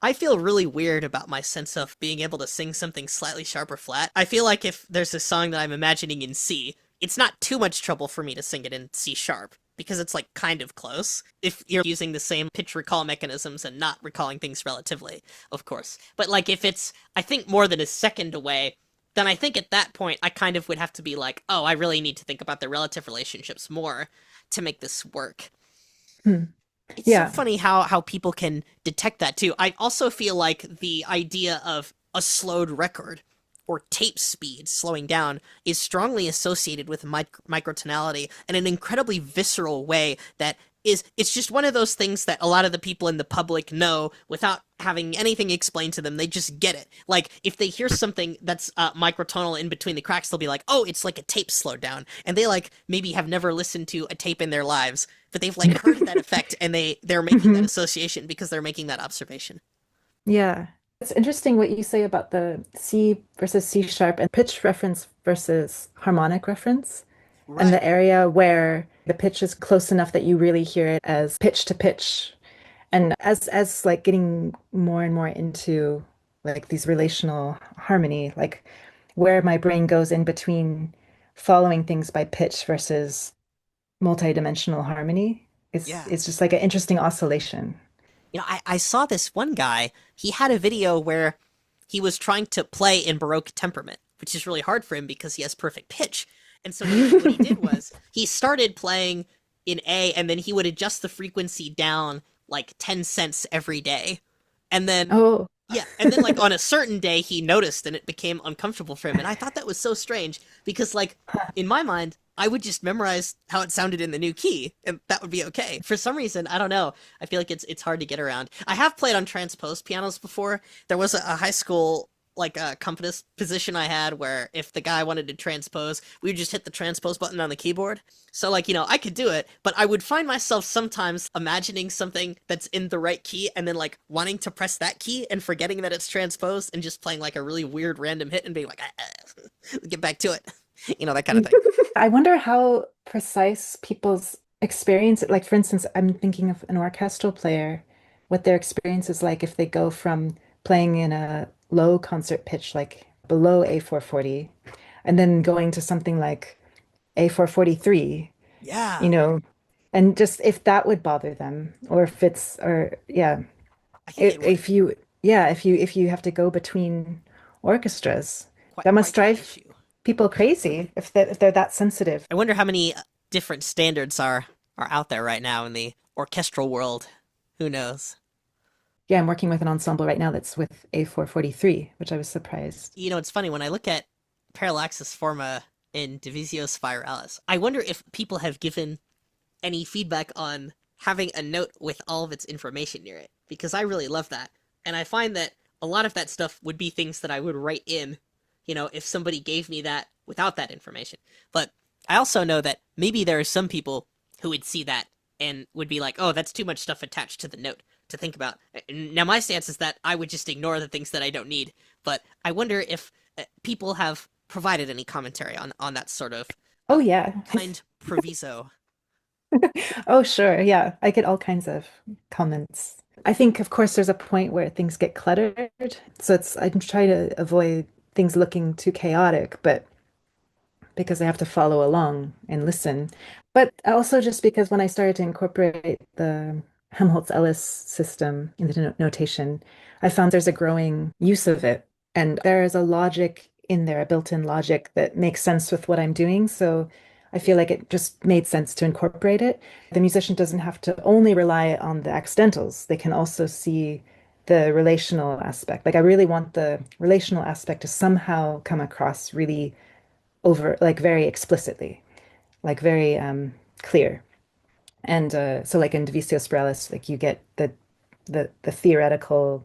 I feel really weird about my sense of being able to sing something slightly sharp or flat. I feel like if there's a song that I'm imagining in C, it's not too much trouble for me to sing it in C sharp because it's like kind of close. If you're using the same pitch recall mechanisms and not recalling things relatively, of course. But like if it's, I think, more than a second away, then I think at that point I kind of would have to be like, oh, I really need to think about the relative relationships more to make this work. Hmm. It's so Yeah. funny how people can detect that too. I also feel like the idea of a slowed record or tape speed slowing down is strongly associated with microtonality in an incredibly visceral way that is it's just one of those things that a lot of the people in the public know without having anything explained to them. They just get it. Like if they hear something that's microtonal in between the cracks, they'll be like, "Oh, it's like a tape slowed down," and they like maybe have never listened to a tape in their lives, but they've like heard that effect and they're making that Mhm. association because they're making that observation. Yeah. It's interesting what you say about the C versus C sharp and pitch reference versus harmonic reference, and Right. the area where the pitch is close enough that you really hear it as pitch to pitch. And as like getting more and more into like these relational harmony, like where my brain goes in between following things by pitch versus multidimensional harmony, Yeah. it's just like an interesting oscillation. You know, I saw this one guy, he had a video where he was trying to play in Baroque temperament, which is really hard for him because he has perfect pitch. And so what he did was he started playing in A, and then he would adjust the frequency down like 10 cents every day. And then Oh, yeah, and then like on a certain day he noticed and it became uncomfortable for him. And I thought that was so strange because like in my mind I would just memorize how it sounded in the new key and that would be okay. For some reason, I don't know. I feel like it's hard to get around. I have played on transposed pianos before. There was a high school like a compass position I had where if the guy wanted to transpose, we would just hit the transpose button on the keyboard. So like, I could do it, but I would find myself sometimes imagining something that's in the right key and then like wanting to press that key and forgetting that it's transposed and just playing like a really weird random hit and being like, get back to it. That kind of thing. I wonder how precise people's experience, like for instance, I'm thinking of an orchestral player, what their experience is like if they go from playing in a low concert pitch, like below A440, and then going to something like A443, you Yeah, know, and just if that would bother them, or if it's, or yeah, I think it would. if you, yeah, if you have to go between orchestras, Quite that must quite the drive issue. people crazy if they're that sensitive. I wonder how many different standards are out there right now in the orchestral world. Who knows? Yeah, I'm working with an ensemble right now that's with A443, which I was surprised. It's funny when I look at Parallaxis Forma in Divisio Spiralis. I wonder if people have given any feedback on having a note with all of its information near it because I really love that. And I find that a lot of that stuff would be things that I would write in, if somebody gave me that without that information. But I also know that maybe there are some people who would see that and would be like, oh, that's too much stuff attached to the note to think about. Now, my stance is that I would just ignore the things that I don't need. But I wonder if people have provided any commentary on that sort of Oh, uh, yeah. kind proviso. Oh, sure. Yeah. I get all kinds of comments. I think, of course, there's a point where things get cluttered. So I'm trying to avoid things looking too chaotic, but because I have to follow along and listen. But also just because when I started to incorporate the Helmholtz-Ellis system in the notation, I found there's a growing use of it. And there is a logic in there, a built-in logic that makes sense with what I'm doing. So I feel like it just made sense to incorporate it. The musician doesn't have to only rely on the accidentals. They can also see the relational aspect. Like I really want the relational aspect to somehow come across really over, like very explicitly, like very clear. And so like in Divisio Spiralis, like you get the theoretical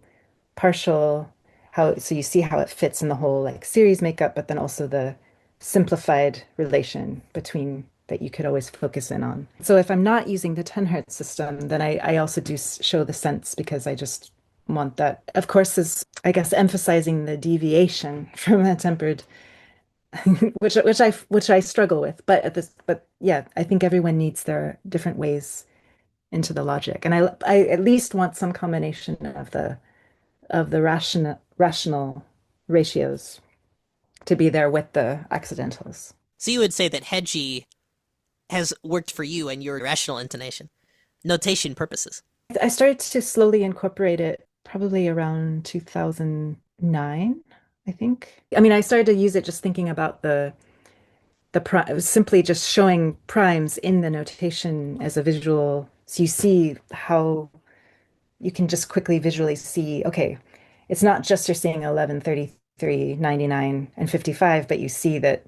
partial, how so you see how it fits in the whole like series makeup, but then also the simplified relation between that you could always focus in on. So if I'm not using the 10 Hertz system, then I also do show the sense because I just want that. Of course, is I guess emphasizing the deviation from a tempered which I struggle with. But yeah, I think everyone needs their different ways into the logic. And I at least want some combination of the rational ratios to be there with the accidentals. So you would say that Hedgie has worked for you and your rational intonation, notation purposes. I started to slowly incorporate it probably around 2009, I think. I mean, I started to use it just thinking about simply just showing primes in the notation as a visual. So you see how you can just quickly visually see, okay, it's not just you're seeing 11, 33, 99, and 55, but you see that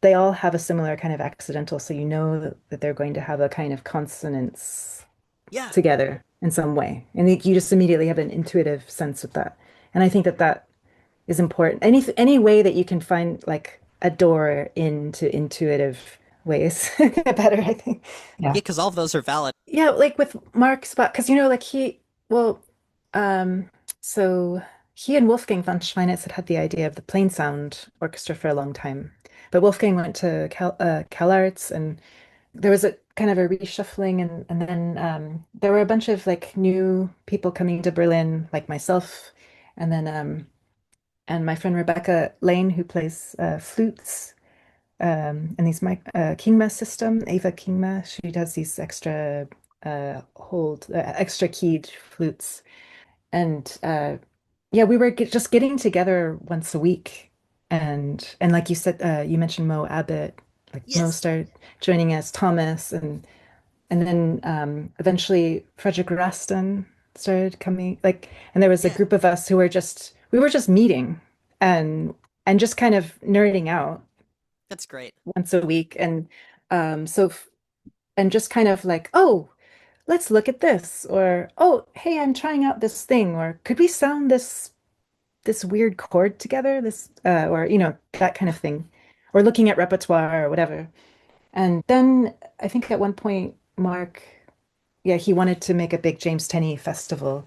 they all have a similar kind of accidental. So you know that they're going to have a kind of consonance Yeah, together in some way. And you just immediately have an intuitive sense with that. And I think that is important. Any way that you can find like a door into intuitive ways, better, I think. Yeah. yeah, because all of those are valid. Yeah, like with Mark Spot, because like well, um, so he and Wolfgang von Schweinitz had the idea of the plain sound orchestra for a long time. But Wolfgang went to CalArts and there was a kind of a reshuffling and then there were a bunch of like new people coming to Berlin, like myself, and then and my friend Rebecca Lane, who plays flutes and these Kingma system, Ava Kingma, she does these extra keyed flutes, and yeah, we were just getting together once a week. And like you said, you mentioned Mo Abbott, like Mo Yes. started joining us, Thomas, and then eventually Frederick Raston started coming, like, and there was a Yeah. group of us who were just we were just meeting and and just kind of nerding out That's great. once a week. And so and just kind of like, oh, let's look at this, or oh, hey, I'm trying out this thing, or could we sound this weird chord together, this or that kind of thing, or looking at repertoire or whatever. And then I think at one point Mark, yeah, he wanted to make a big James Tenney festival.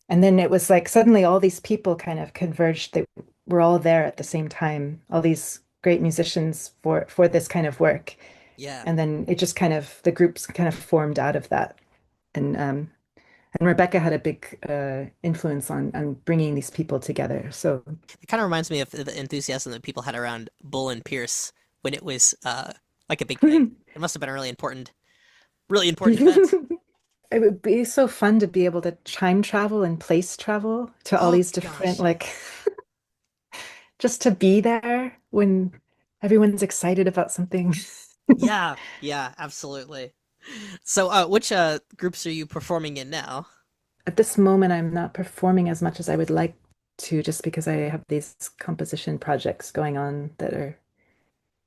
And then it was like suddenly all these people kind of converged. They were all there at the same time, all these great musicians for this kind of work. Yeah. And then it just kind of the groups kind of formed out of that. And Rebecca had a big influence on bringing these people together. So It kind of reminds me of the enthusiasm that people had around Bull and Pierce when it was like a big thing. It must have been a really important event. it would be so fun to be able to time travel and place travel to all Oh these different, gosh. like, just to be there when everyone's excited about something. Yeah, yeah, absolutely. So, which groups are you performing in now? At this moment, I'm not performing as much as I would like to, just because I have these composition projects going on that are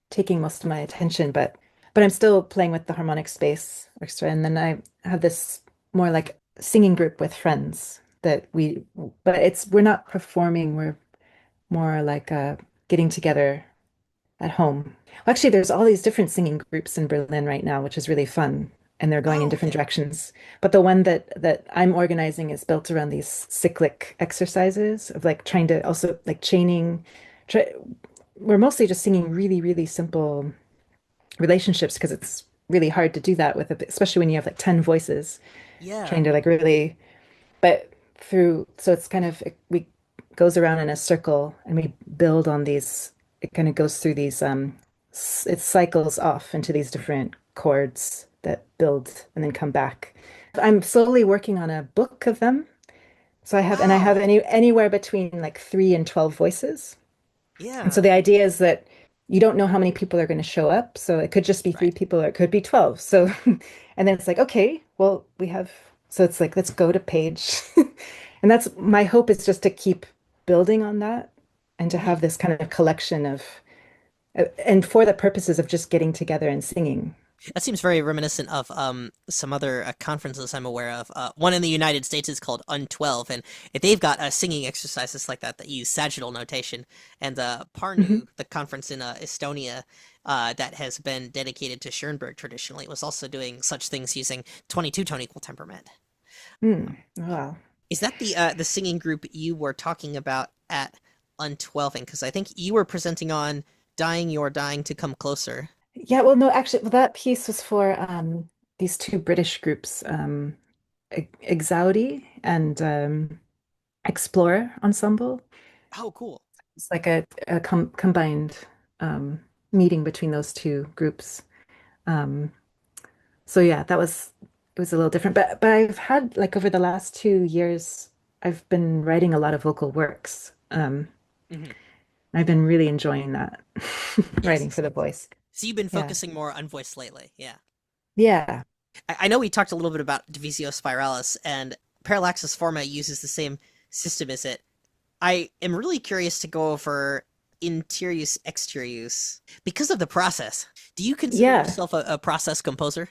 taking most of my attention. But I'm still playing with the harmonic space orchestra, and then I have this more like singing group with friends that but we're not performing. We're more like getting together at home. Well, actually, there's all these different singing groups in Berlin right now, which is really fun, and they're going in Oh, different okay. directions. But the one that I'm organizing is built around these cyclic exercises of like trying to also like chaining. Try, we're mostly just singing really, really simple relationships because it's really hard to do that with especially when you have like 10 voices Yeah. trying to like really, but through, so it's kind of, we goes around in a circle and we build on these, it kind of goes through these, it cycles off into these different chords that build and then come back. I'm slowly working on a book of them. So I have Wow. anywhere between like 3 and 12 voices. And so Yeah. the idea is that you don't know how many people are going to show up. So it could just be three Right. people or it could be 12. So, and then it's like, okay, well, so it's like, let's go to page. And that's my hope, is just to keep building on that and to Mhm. have this kind of collection of, and for the purposes of just getting together and singing. That seems very reminiscent of some other conferences I'm aware of. One in the United States is called Un12, and they've got singing exercises like that that use sagittal notation. And Hmm. Parnu, the conference in Estonia, that has been dedicated to Schoenberg traditionally, was also doing such things using 22 tone equal temperament. Mm, wow. Is that the singing group you were talking about at Un12? Because I think you were presenting on "Dying You're Dying to Come Closer." Yeah, well, no, actually, well, that piece was for these two British groups, Exaudi and Explorer Ensemble. Oh, cool. It's like a combined um, meeting between those two groups. Um, so yeah, it was a little different. But I've had like over the last 2 years, I've been writing a lot of vocal works. Hmm. I've been really enjoying that, Yes. writing for the voice. So you've been Yeah. focusing more on voice lately, yeah. Yeah. I know we talked a little bit about Divisio Spiralis, and Parallaxis Forma uses the same system as it. I am really curious to go over Interius Exterius because of the process. Do you consider Yeah. yourself a process composer?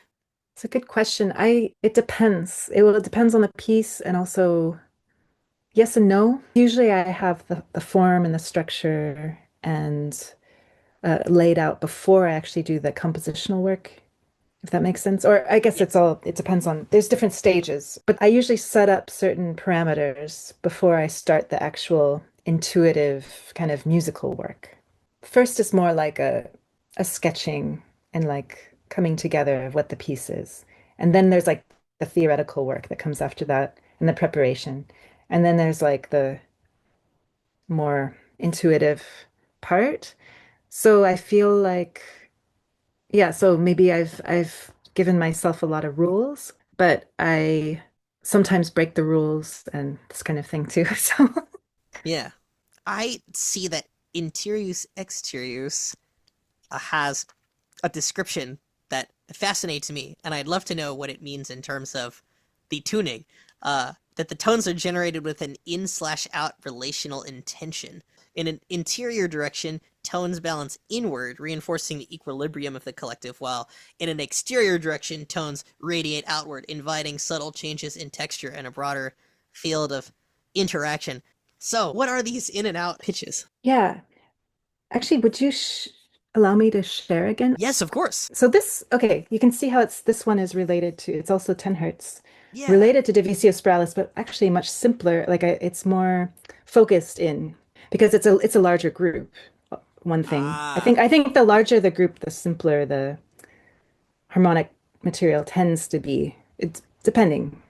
It's a good question. It depends. It depends on the piece, and also yes and no. Usually I have the form and the structure and laid out before I actually do the compositional work, if that makes sense. Or I guess Yes. it depends on, there's different stages, but I usually set up certain parameters before I start the actual intuitive kind of musical work. First is more like a sketching and like coming together of what the piece is. And then there's like the theoretical work that comes after that and the preparation. And then there's like the more intuitive part. So I feel like, yeah, so maybe I've given myself a lot of rules, but I sometimes break the rules and this kind of thing too. So Yeah. I see that interius exterius has a description that fascinates me, and I'd love to know what it means in terms of the tuning. That the tones are generated with an in slash out relational intention. In an interior direction, tones balance inward, reinforcing the equilibrium of the collective, while in an exterior direction, tones radiate outward, inviting subtle changes in texture and a broader field of interaction. So, what are these in and out pitches? Yeah. Actually, would you sh allow me to share again? Yes, of course. So this, okay, you can see how this one is related to, it's also 10 hertz, Yeah. related to Divicio Spiralis, but actually much simpler. It's more focused in because it's a larger group. One thing. Ah, I think the larger the group, the simpler the harmonic material tends to be. It's depending,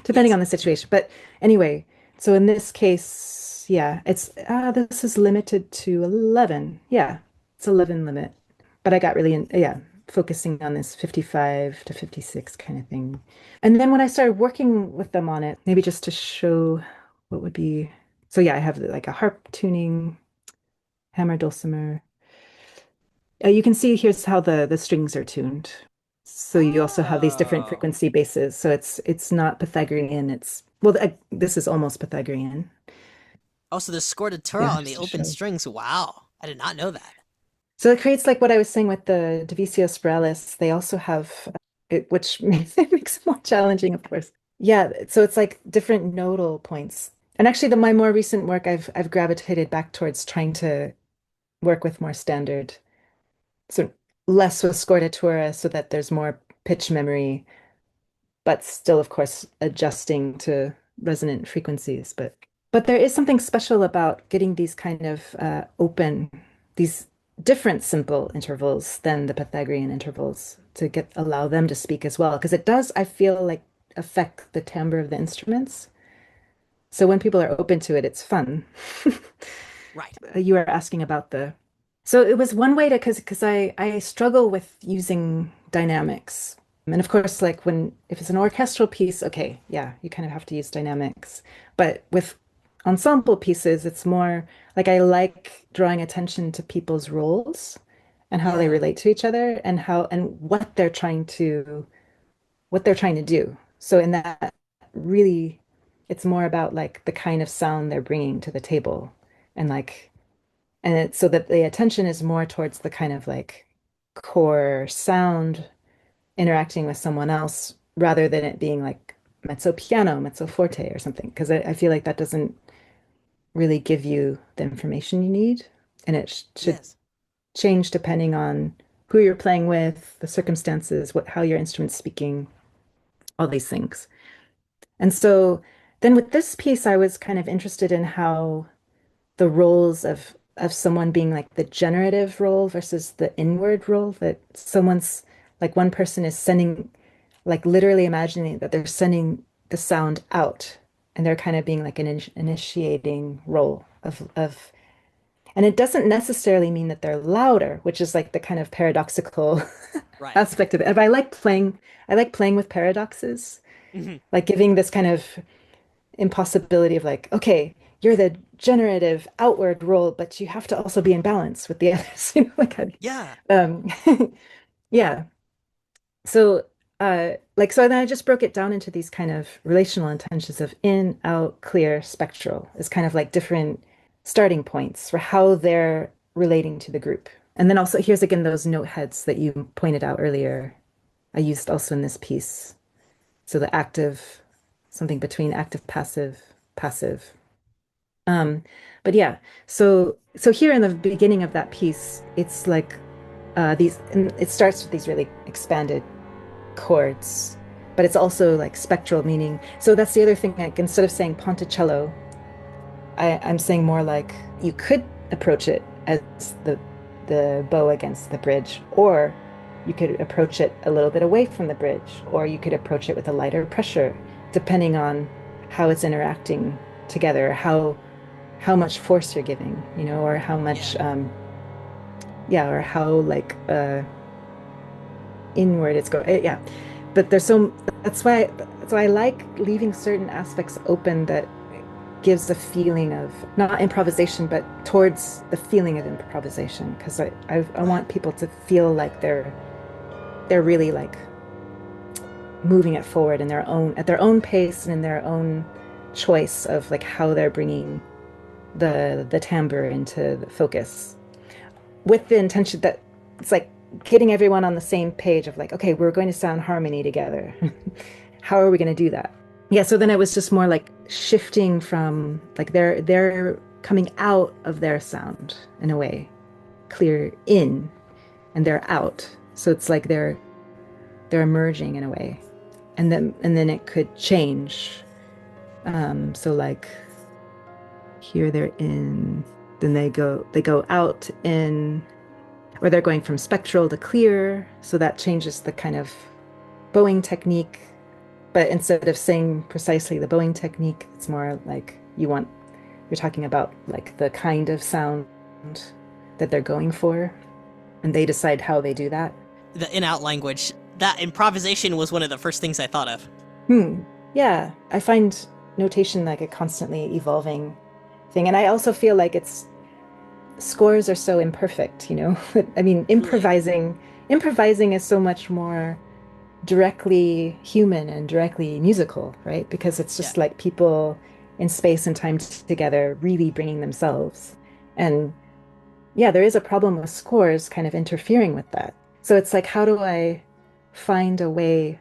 depending yes. on the situation. But anyway, so in this case, yeah, it's this is limited to 11. Yeah, it's 11 limit. But I got really yeah, focusing on this 55 to 56 kind of thing. And then when I started working with them on it, maybe just to show what would be, so yeah, I have like a harp tuning, hammer dulcimer. You can see here's how the strings are tuned. So you also have these different Oh. frequency bases. So it's not Pythagorean. It's well, this is almost Pythagorean. Also, the scordatura Yeah, on the just to open show. strings. Wow. I did not know that. So it creates like what I was saying with the Divicio Spiralis. They also have it, which makes it more challenging, of course. Yeah, so it's like different nodal points. And actually, my more recent work, I've gravitated back towards trying to work with more standard, so less with scordatura, so that there's more pitch memory, but still, of course, adjusting to resonant frequencies. But there is something special about getting these kind of open, these different simple intervals than the Pythagorean intervals to get allow them to speak as well, because it does, I feel like, affect the timbre of the instruments. So when people are open to it, it's fun. Right. You were asking about the, so it was one way to, because I struggle with using dynamics. And of course, like when if it's an orchestral piece, okay, yeah, you kind of have to use dynamics. But with ensemble pieces, it's more like I like drawing attention to people's roles and how they Yeah. relate to each other and how and what they're trying to do. So in that, really, it's more about like the kind of sound they're bringing to the table, and like, and it's so that the attention is more towards the kind of like core sound interacting with someone else rather than it being like mezzo piano, mezzo forte or something. Because I feel like that doesn't really give you the information you need, and it sh should Yes. change depending on who you're playing with, the circumstances, what how your instrument's speaking, all these things. And so then with this piece, I was kind of interested in how the roles of someone being like the generative role versus the inward role, that someone's like one person is sending, like literally imagining that they're sending the sound out and they're kind of being like an initiating role of and it doesn't necessarily mean that they're louder, which is like the kind of paradoxical Right. aspect of it. And I like playing with paradoxes, Mhm. like giving this kind of impossibility of like, okay, you're the generative outward role, but you have to also be in balance with the others, Yeah. um, yeah. So, so then I just broke it down into these kind of relational intentions of in, out, clear, spectral is kind of like different starting points for how they're relating to the group. And then also here's again those note heads that you pointed out earlier. I used also in this piece. So the active, something between active, passive, passive. Um, but yeah, so here in the beginning of that piece, it's like these, and it starts with these really expanded chords, but it's also like spectral meaning. So that's the other thing. Like instead of saying ponticello, I'm saying more like you could approach it as the bow against the bridge, or you could approach it a little bit away from the bridge, or you could approach it with a lighter pressure, depending on how it's interacting together, how much force you're giving, or how Yeah. much yeah, or how like inward it's going. Yeah. But there's so that's why I like leaving certain aspects open that gives a feeling of not improvisation, but towards the feeling of improvisation. Because I Right. want people to feel like they're really like moving it forward in their own at their own pace and in their own choice of like how they're bringing the timbre into the focus with the intention that it's like getting everyone on the same page of like, okay, we're going to sound harmony together. How are we going to do that? Yeah, so then it was just more like shifting from like they're coming out of their sound in a way, clear in and they're out. So it's like they're emerging in a way. And then it could change. So like here they're in, then they go out in, or they're going from spectral to clear. So that changes the kind of bowing technique. But instead of saying precisely the bowing technique, it's more like you're talking about like the kind of sound that they're going for, and they decide how they do that. The in-out language. That improvisation was one of the first things I thought of. Hmm. Yeah, I find notation like a constantly evolving thing. And I also feel like it's scores are so imperfect, you know? I mean, Truly. improvising is so much more directly human and directly musical, right? Because it's Yeah. just like people in space and time together really bringing themselves. And yeah, there is a problem with scores kind of interfering with that. So it's like, how do I find a way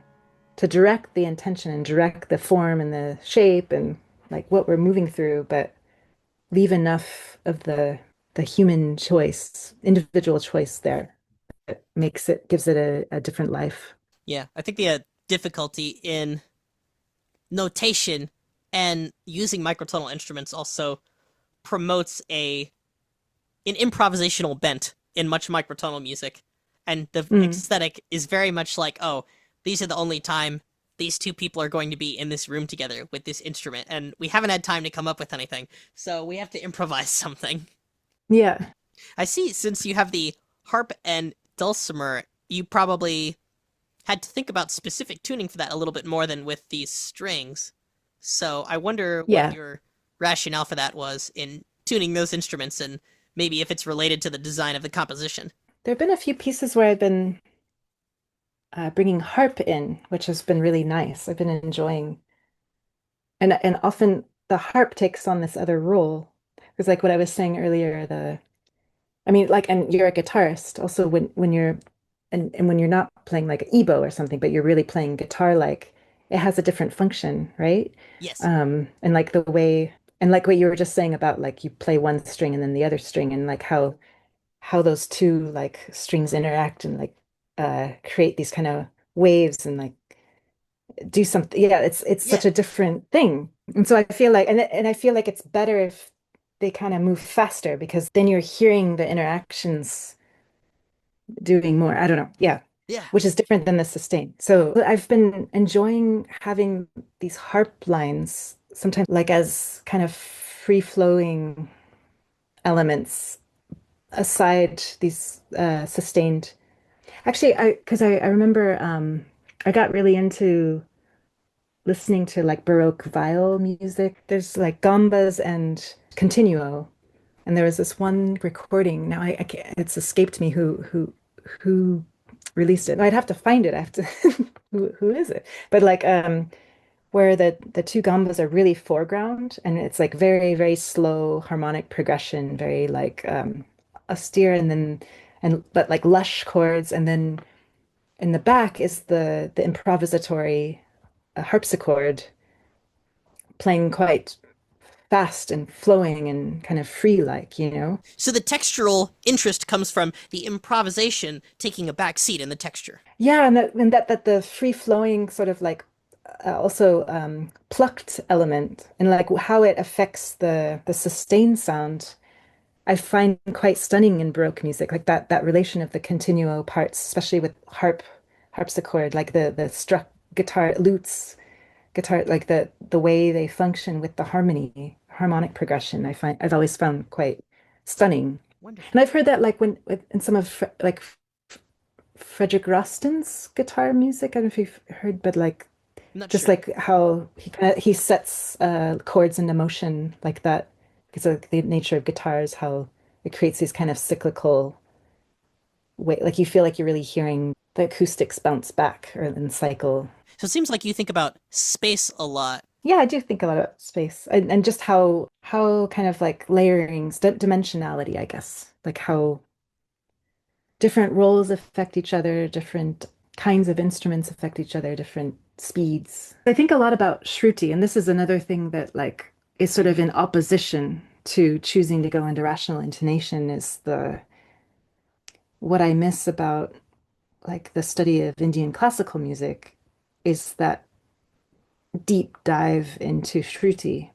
to direct the intention and direct the form and the shape and like what we're moving through, but leave enough of the human choice, individual choice there. It makes it gives it a different life. Yeah. I think the difficulty in notation and using microtonal instruments also promotes an improvisational bent in much microtonal music. And the Mm. aesthetic is very much like, oh, these are the only time these two people are going to be in this room together with this instrument, and we haven't had time to come up with anything, so we have to improvise something. Yeah. I see, since you have the harp and dulcimer, you probably had to think about specific tuning for that a little bit more than with these strings. So I wonder what Yeah. your rationale for that was in tuning those instruments and maybe if it's related to the design of the composition. There have been a few pieces where I've been bringing harp in, which has been really nice. I've been enjoying, and often the harp takes on this other role. Because like what I was saying earlier, I mean, like, and you're a guitarist also when you're and when you're not playing like EBow or something, but you're really playing guitar, like it has a different function, right? Yes. And like the way and like what you were just saying about like you play one string and then the other string and like how those two like strings interact and like create these kind of waves and like do something. Yeah, it's Yeah. such a different thing. And so I feel like and I feel like it's better if they kind of move faster because then you're hearing the interactions doing more. I don't know. Yeah. Yeah. Which is different than the sustain. So I've been enjoying having these harp lines sometimes like as kind of free-flowing elements aside these sustained. Actually, I remember I got really into listening to like Baroque viol music. There's like gambas and continuo. And there was this one recording. Now I can't, it's escaped me who released it. I'd have to find it. I have to who is it? But like where the two gambas are really foreground and it's like very, very slow harmonic progression, very like austere and then and but like lush chords and then in the back is the improvisatory harpsichord playing quite fast and flowing and kind of free like, you know? So the textural interest comes from the improvisation taking a back seat in the texture. Yeah, and that the free flowing sort of like also plucked element and like how it affects the sustained sound I find quite stunning in Baroque music, like that relation of the continuo parts, especially with harpsichord, like the struck guitar, lutes, guitar, like the way they function with the harmonic progression. I've always found quite stunning. And Wonderful. I've heard that like in some of like Frederick Roston's guitar music. I don't know if you've heard, but like I'm not Just sure. like how he sets chords into motion like that, because of the nature of guitars, how it creates these kind of cyclical way, like you feel like you're really hearing the acoustics bounce back or and cycle. So it seems like you think about space a lot. Yeah, I do think a lot about space and just how kind of like layering, dimensionality, I guess, like how different roles affect each other, different kinds of instruments affect each other, different speeds. I think a lot about Shruti, and this is another thing that like is sort of Hmm. in opposition to choosing to go into rational intonation is the what I miss about like the study of Indian classical music is that deep dive into Shruti,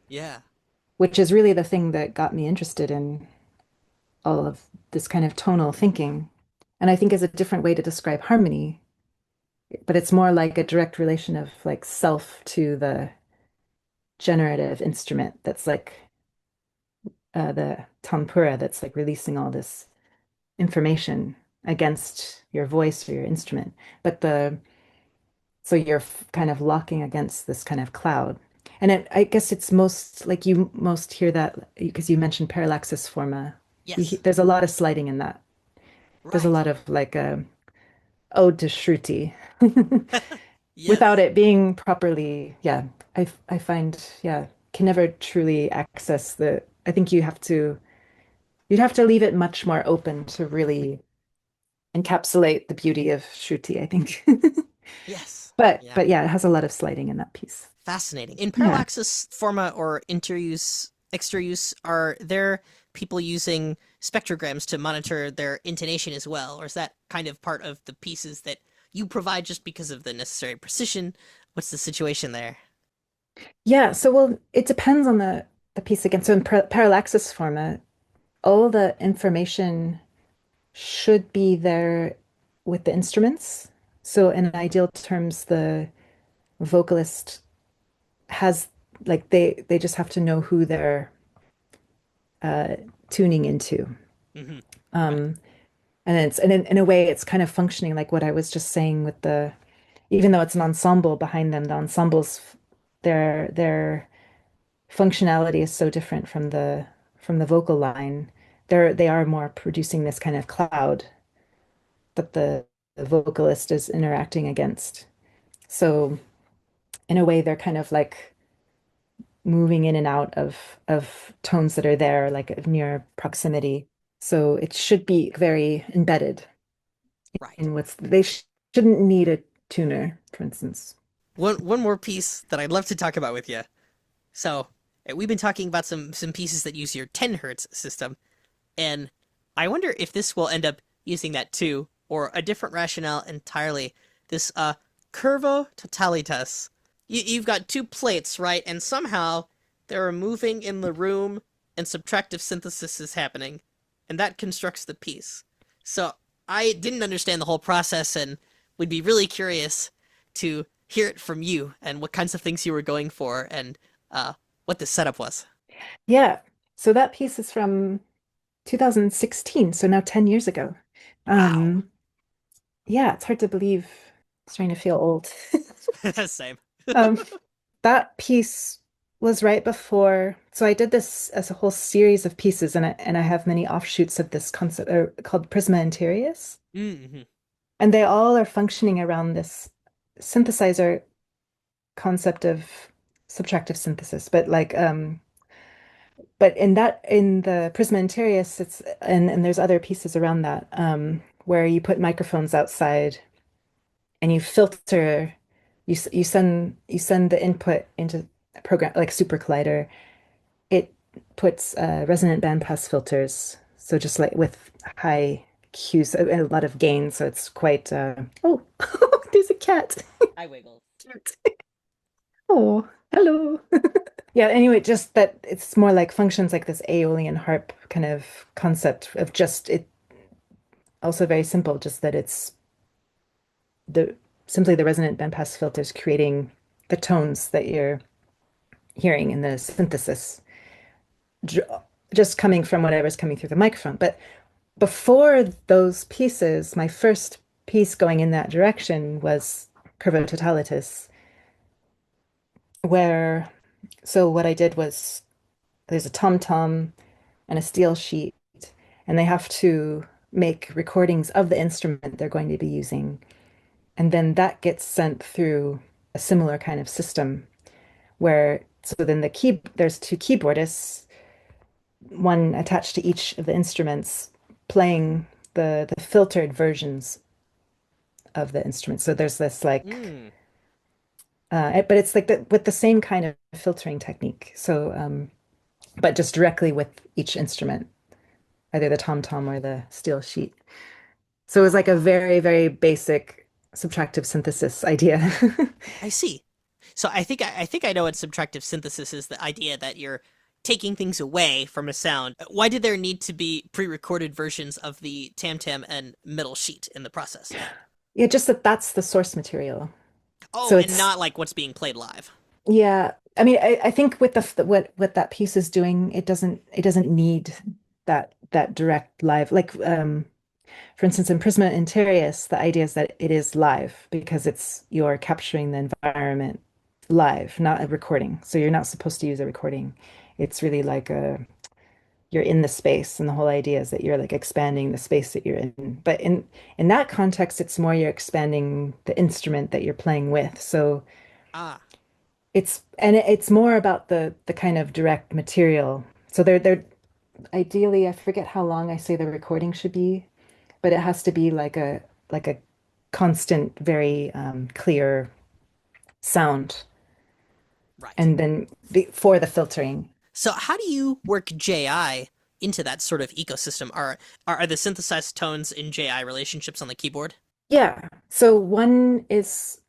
Yeah. which is really the thing that got me interested in all of this kind of tonal thinking. And I think is a different way to describe harmony, but it's more like a direct relation of like self to the generative instrument that's like the tampura that's like releasing all this information against your voice or your instrument. But the so you're kind of locking against this kind of cloud. And I guess it's most like you most hear that because you mentioned parallaxis forma. Yes. There's a lot of sliding in that. There's a Right. lot of like a ode to Shruti without Yes. it being properly, yeah, I find, yeah, can never truly access the, I think you'd have to leave it much more open to really encapsulate the beauty of Shruti, I think. Yes. Yeah. But yeah, it has a lot of sliding in that piece. Fascinating. In Yeah. parallaxis forma or interuse, extra use, are there people using spectrograms to monitor their intonation as well? Or is that kind of part of the pieces that you provide just because of the necessary precision? What's the situation there? Yeah, so well, it depends on the piece again. So in parallaxis format, all the information should be there with the instruments. So in ideal terms, the vocalist has like they just have to know who they're uh, tuning into. Hmm. Right. Um, and in a way, it's kind of functioning like what I was just saying with the, even though it's an ensemble behind them, the ensembles, their functionality is so different from the vocal line. They are more producing this kind of cloud that the vocalist is interacting against. So in a way, they're kind of like moving in and out of tones that are there, like of near proximity. So it should be very embedded Right. in they shouldn't need a tuner, for instance. One more piece that I'd love to talk about with you. So we've been talking about some pieces that use your 10 hertz system, and I wonder if this will end up using that too, or a different rationale entirely. This curvo totalitas. You've got two plates, right? And somehow there are moving in the room, and subtractive synthesis is happening, and that constructs the piece. So I didn't understand the whole process, and would be really curious to hear it from you and what kinds of things you were going for, and what the setup was. Yeah. So that piece is from 2016, so now 10 years ago. Wow. Um, yeah, it's hard to believe. Starting to feel old. Same. Um, that piece was right before. So I did this as a whole series of pieces, and I have many offshoots of this concept called Prisma Interius, Mm-hmm. and they all are functioning around this synthesizer concept of subtractive synthesis. But in the Prisma Interius, it's and there's other pieces around that where you put microphones outside and you filter you send the input into a program like Super Collider. It puts resonant bandpass filters, so just like with high cues, a lot of gain, so it's quite oh, there's a cat. I wiggle. Cute. Oh, hello. Yeah, anyway, just that it's more like functions like this Aeolian harp kind of concept of just it also very simple, just that it's the simply the resonant bandpass filters creating the tones that you're hearing in the synthesis, just coming from whatever's coming through the microphone. But before those pieces, my first piece going in that direction was Curvo Totalitas. where so what I did was there's a tom-tom and a steel sheet, and they have to make recordings of the instrument they're going to be using. And then that gets sent through a similar kind of system where so then there's two keyboardists, one attached to each of the instruments, playing the filtered versions of the instrument. So there's this like Mm, but it's like with the same kind of filtering technique. So but just directly with each instrument, either the tom-tom or the steel sheet. So it was like a very, very basic subtractive synthesis idea. I see. So I think I know what subtractive synthesis is, the idea that you're taking things away from a sound. Why did there need to be pre-recorded versions of the tam tam and middle sheet in the process? Yeah, just that that's the source material. Oh, So and it's not like what's being played live. yeah. I mean, I think with what that piece is doing, it doesn't need that direct live for instance in Prisma Interius, the idea is that it is live because it's you're capturing the environment live, not a recording. So you're not supposed to use a recording. It's really like a you're in the space, and the whole idea is that you're like expanding the space that you're in. But in that context, it's more you're expanding the instrument that you're playing with. So Ah, it's more about the kind of direct material. So they're ideally, I forget how long I say the recording should be, but it has to be like a constant, very clear sound, right. and then for the filtering. So how do you work JI into that sort of ecosystem? Are the synthesized tones in JI relationships on the keyboard? Yeah. So one is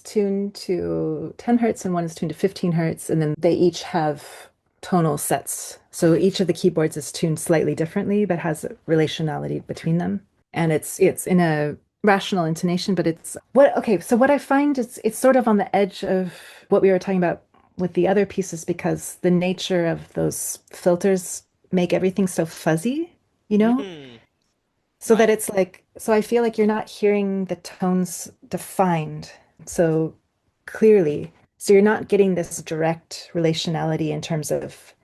tuned to 10 hertz and one is tuned to 15 hertz, and then they each have tonal sets. So each of the keyboards is tuned slightly differently, but has a relationality between them. And it's in a rational intonation, but it's what okay, so what I find is it's sort of on the edge of what we were talking about with the other pieces because the nature of those filters make everything so fuzzy, you know? Mm, So that right. it's like, so I feel like you're not hearing the tones defined so clearly. So you're not getting this direct relationality in terms of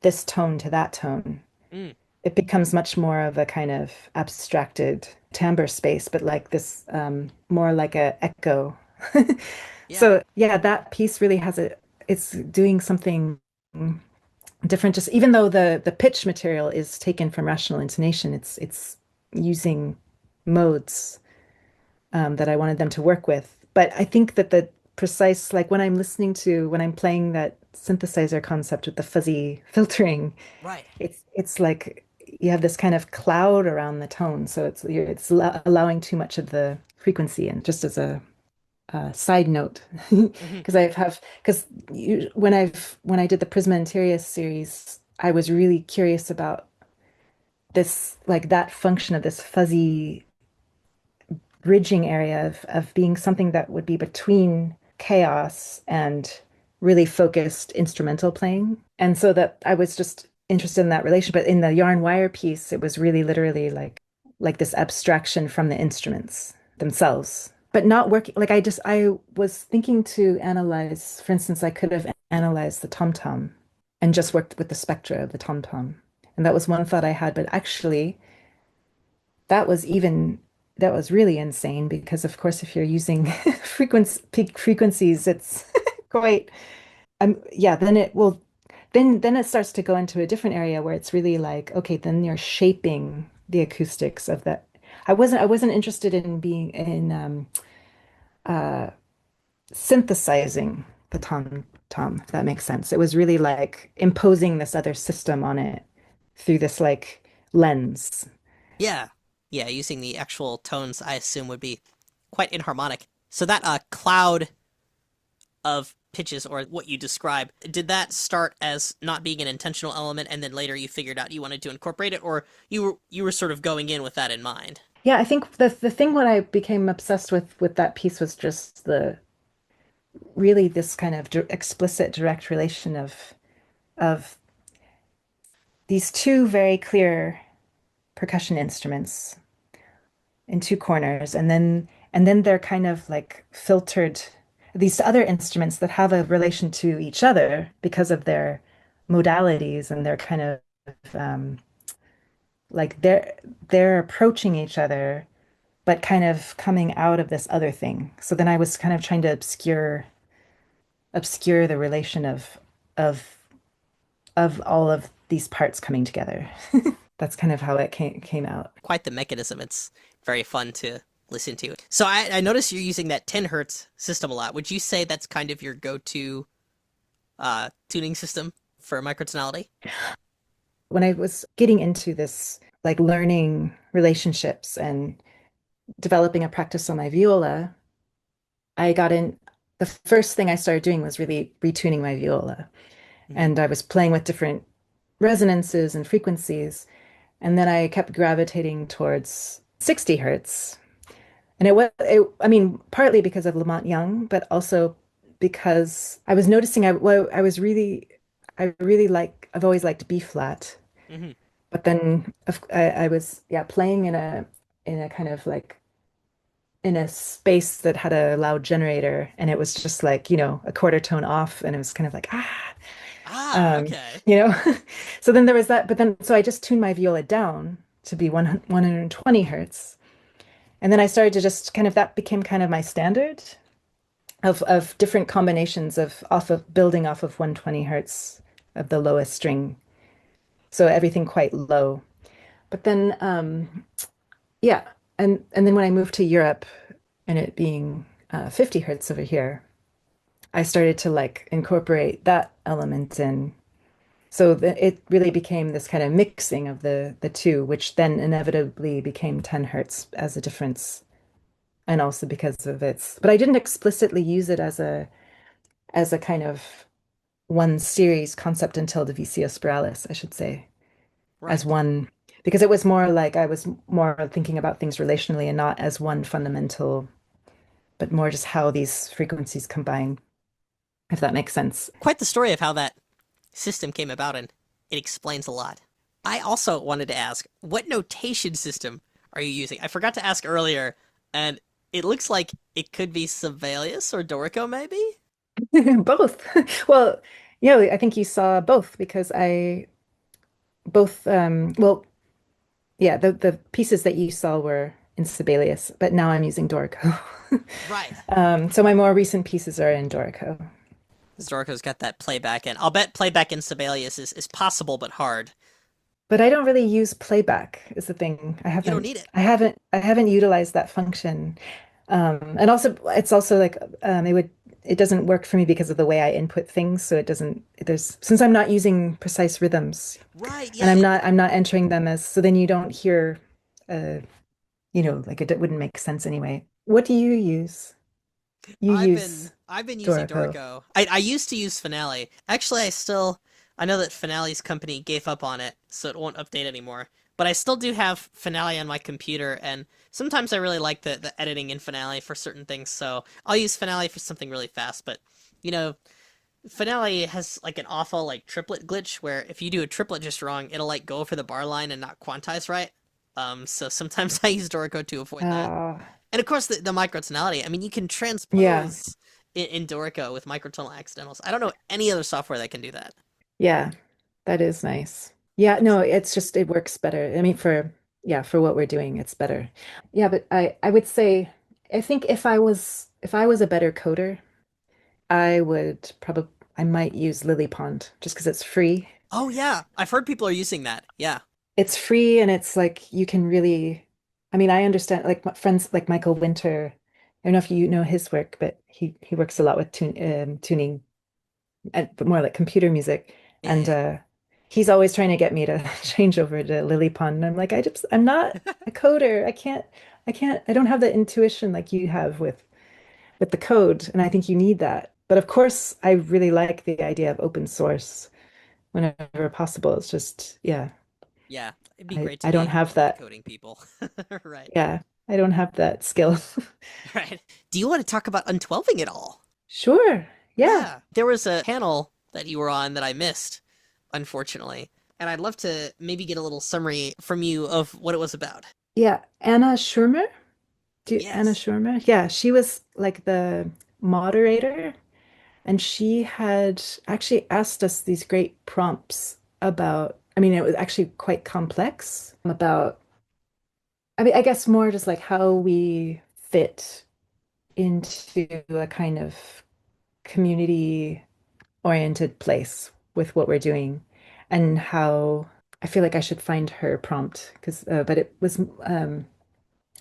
this tone to that tone. Mm, It becomes much more of a kind of abstracted timbre space, but like this more like a echo. yeah. So yeah, that piece really it's doing something different. Just even though the pitch material is taken from rational intonation, it's using modes that I wanted them to work with. But I think that the precise, like when I'm playing that synthesizer concept with the fuzzy filtering, Right. it's like you have this kind of cloud around the tone, so it's allowing too much of the frequency. And just as a side note, Hmm. because when I did the Prisma Interior series, I was really curious about this like that function of this fuzzy bridging area of being something that would be between chaos and really focused instrumental playing. And so that I was just interested in that relation. But in the yarn wire piece, it was really literally like this abstraction from the instruments themselves. But not working like I was thinking to analyze, for instance, I could have analyzed the tom-tom and just worked with the spectra of the tom-tom. And that was one thought I had, but actually that was even that was really insane because of course if you're using peak frequencies it's quite yeah then it will then it starts to go into a different area where it's really like okay then you're shaping the acoustics of that. I wasn't interested in being in synthesizing the tom, if that makes sense. It was really like imposing this other system on it through this like lens. Yeah. Yeah, using the actual tones I assume would be quite inharmonic. So that cloud of pitches or what you describe, did that start as not being an intentional element and then later you figured out you wanted to incorporate it, or you were sort of going in with that in mind? Yeah, I think the thing what I became obsessed with that piece was just the really this kind of explicit direct relation of these two very clear percussion instruments in two corners, and then they're kind of like filtered. these other instruments that have a relation to each other because of their modalities and their kind of like they're approaching each other, but kind of coming out of this other thing. So then I was kind of trying to obscure the relation of of all of these parts coming together. That's kind of how it came out. Quite the mechanism. It's very fun to listen to. So I noticed you're using that 10 hertz system a lot. Would you say that's kind of your go-to tuning system for microtonality? When I was getting into this, like learning relationships and developing a practice on my viola, I got in. The first thing I started doing was really retuning my viola. Hmm. And I was playing with different resonances and frequencies. And then I kept gravitating towards 60 hertz. And I mean, partly because of Lamont Young, but also because I was noticing I really like, I've always liked B flat. Hmm. But then I was, yeah, playing in a kind of like, in a space that had a loud generator. And it was just like, a quarter tone off. And it was kind of like, Ah, okay. you know? So then there was that. But then, so I just tuned my viola down to be 120 hertz. And then I started to just kind of, that became kind of my standard of different combinations of off of building off of 120 hertz of the lowest string. So everything quite low. But then, yeah. And then when I moved to Europe and it being 50 hertz over here, I started to like incorporate that element in. So it really became this kind of mixing of the two, which then inevitably became 10 hertz as a difference. And also because of its, but I didn't explicitly use it as a kind of one series concept until the VCO spiralis, I should say, as Right. one, because it was more like I was more thinking about things relationally and not as one fundamental, but more just how these frequencies combine, if that makes sense. Quite the story of how that system came about, and it explains a lot. I also wanted to ask, what notation system are you using? I forgot to ask earlier, and it looks like it could be Sibelius or Dorico, maybe? Both. Well, yeah, I think you saw both because I both well, yeah, the pieces that you saw were in Sibelius, but now I'm using Dorico. Right. So my more recent pieces are in Dorico. Dorico's got that playback, and I'll bet playback in Sibelius is possible but hard. But I don't really use playback is the thing. You don't need it. I haven't utilized that function. And also it's also like it doesn't work for me because of the way I input things. So it doesn't there's since I'm not using precise rhythms Right, and yeah. I'm not entering them as so then you don't hear uh like it wouldn't make sense anyway. What do you use? You use I've been using Dorico. Dorico. I used to use Finale. Actually, I know that Finale's company gave up on it, so it won't update anymore. But I still do have Finale on my computer, and sometimes I really like the editing in Finale for certain things, so I'll use Finale for something really fast. But you know, Finale has like an awful like triplet glitch where if you do a triplet just wrong, it'll like go for the bar line and not quantize right. So sometimes I use Dorico to avoid that. Uh, And of course, the microtonality. I mean, you can yeah. transpose in Dorico with microtonal accidentals. I don't know any other software that can do that. Yeah. That is nice. Yeah, It's no, it's just it works better. I mean, for yeah, for what we're doing, it's better. Yeah, but I would say I think if I was a better coder, I would probably I might use Lily Pond just because it's free. oh yeah, I've heard people are using that. Yeah, It's free and it's like you can really I mean, I understand like my friends like Michael Winter. I don't know if you know his work, but he works a lot with tuning but more like computer music. And yeah, he's always trying to get me to change over to Lily Pond. And I'm like, I'm not a coder. I don't have the intuition like you have with the code. And I think you need that. But of course, I really like the idea of open source whenever possible. It's just, yeah, yeah. It'd be great to I don't be have one of the that. coding people. Right, Yeah, I don't have that skill. right. Do you want to talk about untwelving at all? Sure. Yeah. Yeah, there was a panel that you were on that I missed, unfortunately, and I'd love to maybe get a little summary from you of what it was about. Yeah. Anna Schirmer. Anna Yes. Schirmer? Yeah, she was like the moderator, and she had actually asked us these great prompts about, I mean, it was actually quite complex about, I mean, I guess more just like how we fit into a kind of community oriented place with what we're doing and how I feel like I should find her prompt because but it was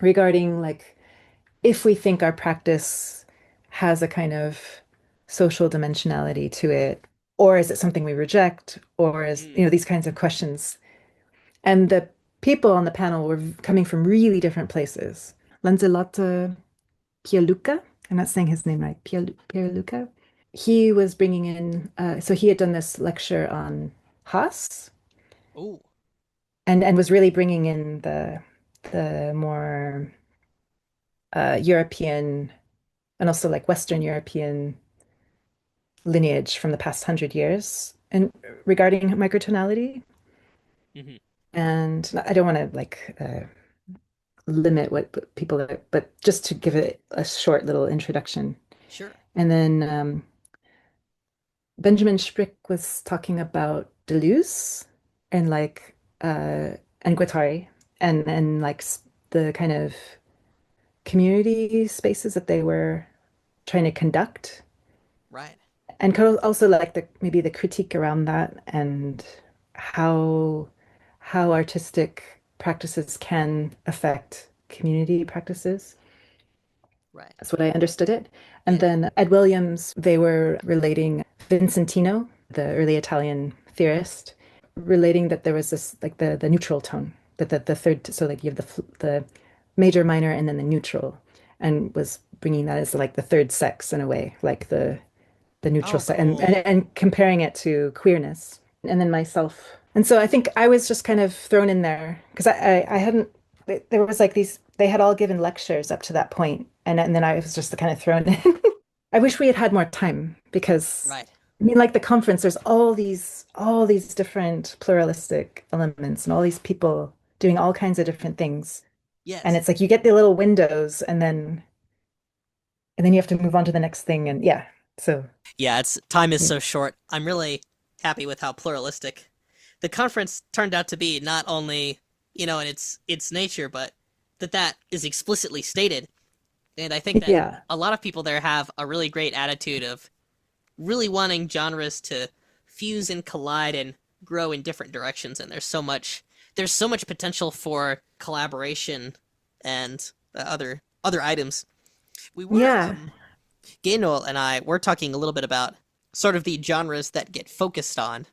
regarding like if we think our practice has a kind of social dimensionality to it, or is it something we reject, or is, Mm. these kinds of questions. And the people on the panel were coming from really different places. Lancelot Pierluca, I'm not saying his name right, Pierluca. He was bringing in, so he had done this lecture on Haas Oh. and was really bringing in the more European and also like Western European lineage from the past 100 years and regarding microtonality. Hmm. And I don't want to like limit what people are, but just to give it a short little introduction. Sure. And then Benjamin Sprick was talking about Deleuze and like and Guattari and like the kind of community spaces that they were trying to conduct Right. and also like the maybe the critique around that and how how artistic practices can affect community practices. Right. That's what I understood it. And Yeah. then Ed Williams, they were relating Vincentino, the early Italian theorist, relating that there was this like the neutral tone, that the third, so like you have the major, minor, and then the neutral, and was bringing that as like the third sex in a way, like the neutral Oh, sex, cool. and comparing it to queerness, and then myself. And so I think I was just kind of thrown in there because I hadn't there was like these they had all given lectures up to that point and then I was just kind of thrown in. I wish we had had more time because Right. I mean like the conference there's all these different pluralistic elements and all these people doing all kinds of different things and Yes. it's like you get the little windows and then you have to move on to the next thing and yeah. So Yeah, it's time is yeah. so short. I'm really happy with how pluralistic the conference turned out to be, not only, in its nature, but that is explicitly stated. And I think that Yeah. a lot of people there have a really great attitude of really wanting genres to fuse and collide and grow in different directions, and there's so much potential for collaboration and other items. We were Yeah. Gaynor and I were talking a little bit about sort of the genres that get focused on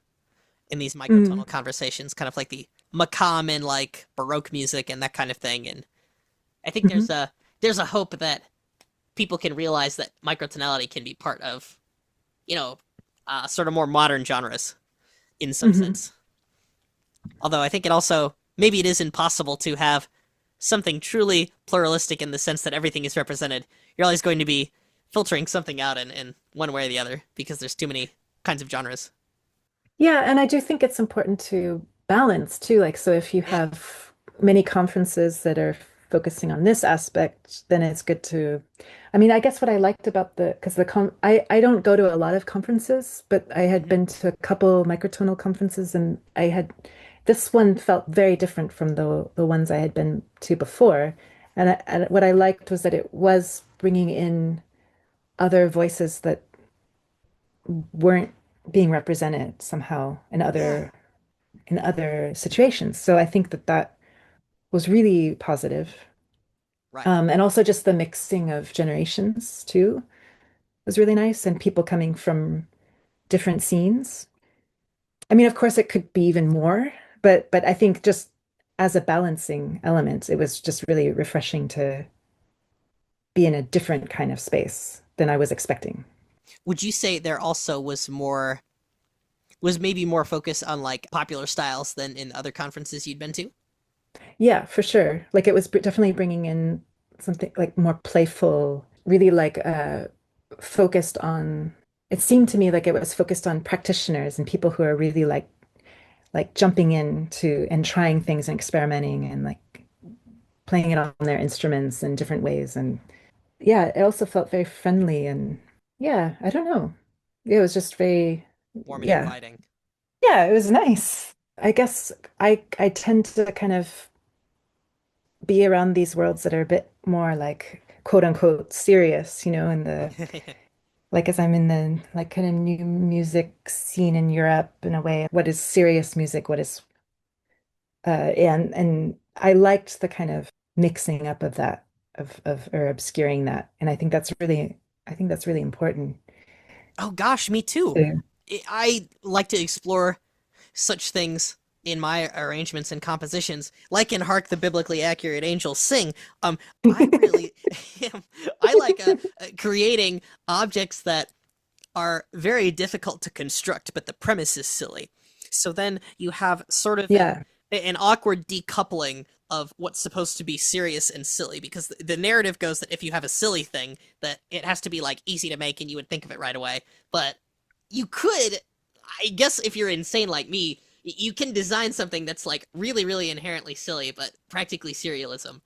in these Mm. microtonal conversations, kind of like the macabre and like Baroque music and that kind of thing. And I think Hmm. there's a hope that people can realize that microtonality can be part of, you know, sort of more modern genres in some Hmm. sense. Although I think maybe it is impossible to have something truly pluralistic in the sense that everything is represented. You're always going to be filtering something out in one way or the other because there's too many kinds of genres. Yeah, and I do think it's important to balance too. Like, so if you Yeah. have many conferences that are focusing on this aspect, then it's good to, I mean, I guess what I liked about because I don't go to a lot of conferences, but I had Hmm. been to a couple microtonal conferences and this one felt very different from the ones I had been to before. And what I liked was that it was bringing in other voices that weren't being represented somehow Yeah. in other situations. So I think that that was really positive. Right. And also just the mixing of generations too was really nice and people coming from different scenes. I mean, of course, it could be even more, but I think just as a balancing element, it was just really refreshing to be in a different kind of space than I was expecting. Would you say there also was maybe more focus on like popular styles than in other conferences you'd been to? Yeah, for sure. Like it was definitely bringing in something like more playful, really like focused on, it seemed to me like it was focused on practitioners and people who are really like jumping into and trying things and experimenting and like playing it on their instruments in different ways. And yeah, it also felt very friendly and yeah, I don't know. It was just very, Warm and yeah. inviting. Yeah, it was nice. I guess I tend to kind of be around these worlds that are a bit more like quote unquote serious, and the like as I'm in the like kind of new music scene in Europe in a way, what is serious music, what is and I liked the kind of mixing up of that of or obscuring that. And I think that's really important. Oh gosh, me too. So, I like to explore such things in my arrangements and compositions, like in "Hark the Biblically Accurate Angels Sing." I really, I like creating objects that are very difficult to construct, but the premise is silly. So then you have sort of yeah. an awkward decoupling of what's supposed to be serious and silly, because the narrative goes that if you have a silly thing, that it has to be like easy to make and you would think of it right away. But you could, I guess, if you're insane like me, you can design something that's like really, really inherently silly, but practically serialism.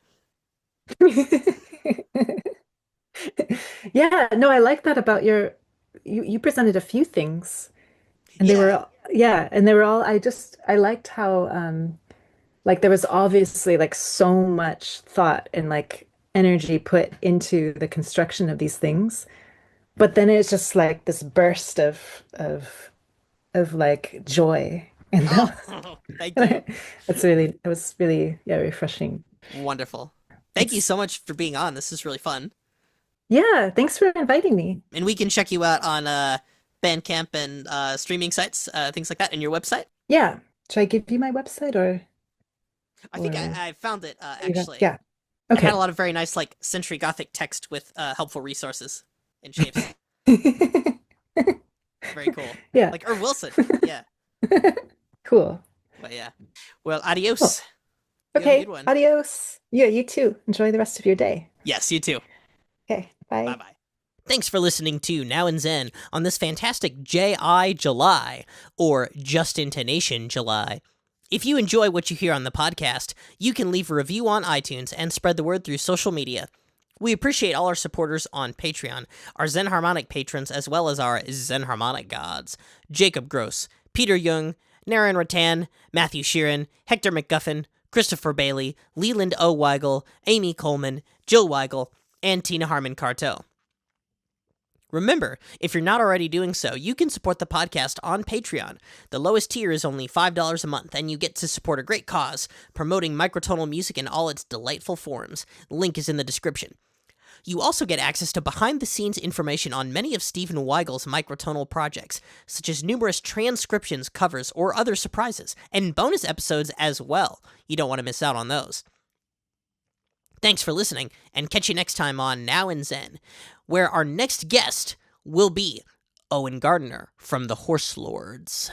Yeah, no, I like that about you presented a few things and they Yeah. were yeah, and they were all I liked how like there was obviously like so much thought and like energy put into the construction of these things. But then it's just like this burst of like joy. And Oh, that thank you. it was really, yeah, refreshing. Wonderful. Thank you It's so much for being on. This is really fun. yeah, thanks for inviting me. And we can check you out on Bandcamp and streaming sites, things like that, and your website. Yeah. Should I give you my website I think or I found it actually. yeah. It had a Okay. lot of very nice like century Gothic text with helpful resources and shapes. Very cool. Yeah. Like Irv Wilson. Yeah. Cool. But yeah. Well, Cool. adios. You have a good Okay. one. Adios. Yeah, you too. Enjoy the rest of your day. Yes, you too. Okay. Bye Bye. bye. Thanks for listening to Now and Zen on this fantastic J.I. July, or Just Intonation July. If you enjoy what you hear on the podcast, you can leave a review on iTunes and spread the word through social media. We appreciate all our supporters on Patreon, our Zen Harmonic patrons, as well as our Zen Harmonic gods: Jacob Gross, Peter Jung, Naren Rattan, Matthew Sheeran, Hector McGuffin, Christopher Bailey, Leland O. Weigel, Amy Coleman, Jill Weigel, and Tina Harmon Carto. Remember, if you're not already doing so, you can support the podcast on Patreon. The lowest tier is only $5 a month, and you get to support a great cause, promoting microtonal music in all its delightful forms. Link is in the description. You also get access to behind-the-scenes information on many of Stephen Weigel's microtonal projects, such as numerous transcriptions, covers, or other surprises, and bonus episodes as well. You don't want to miss out on those. Thanks for listening, and catch you next time on Now and Zen, where our next guest will be Owen Gardner from the Horse Lords.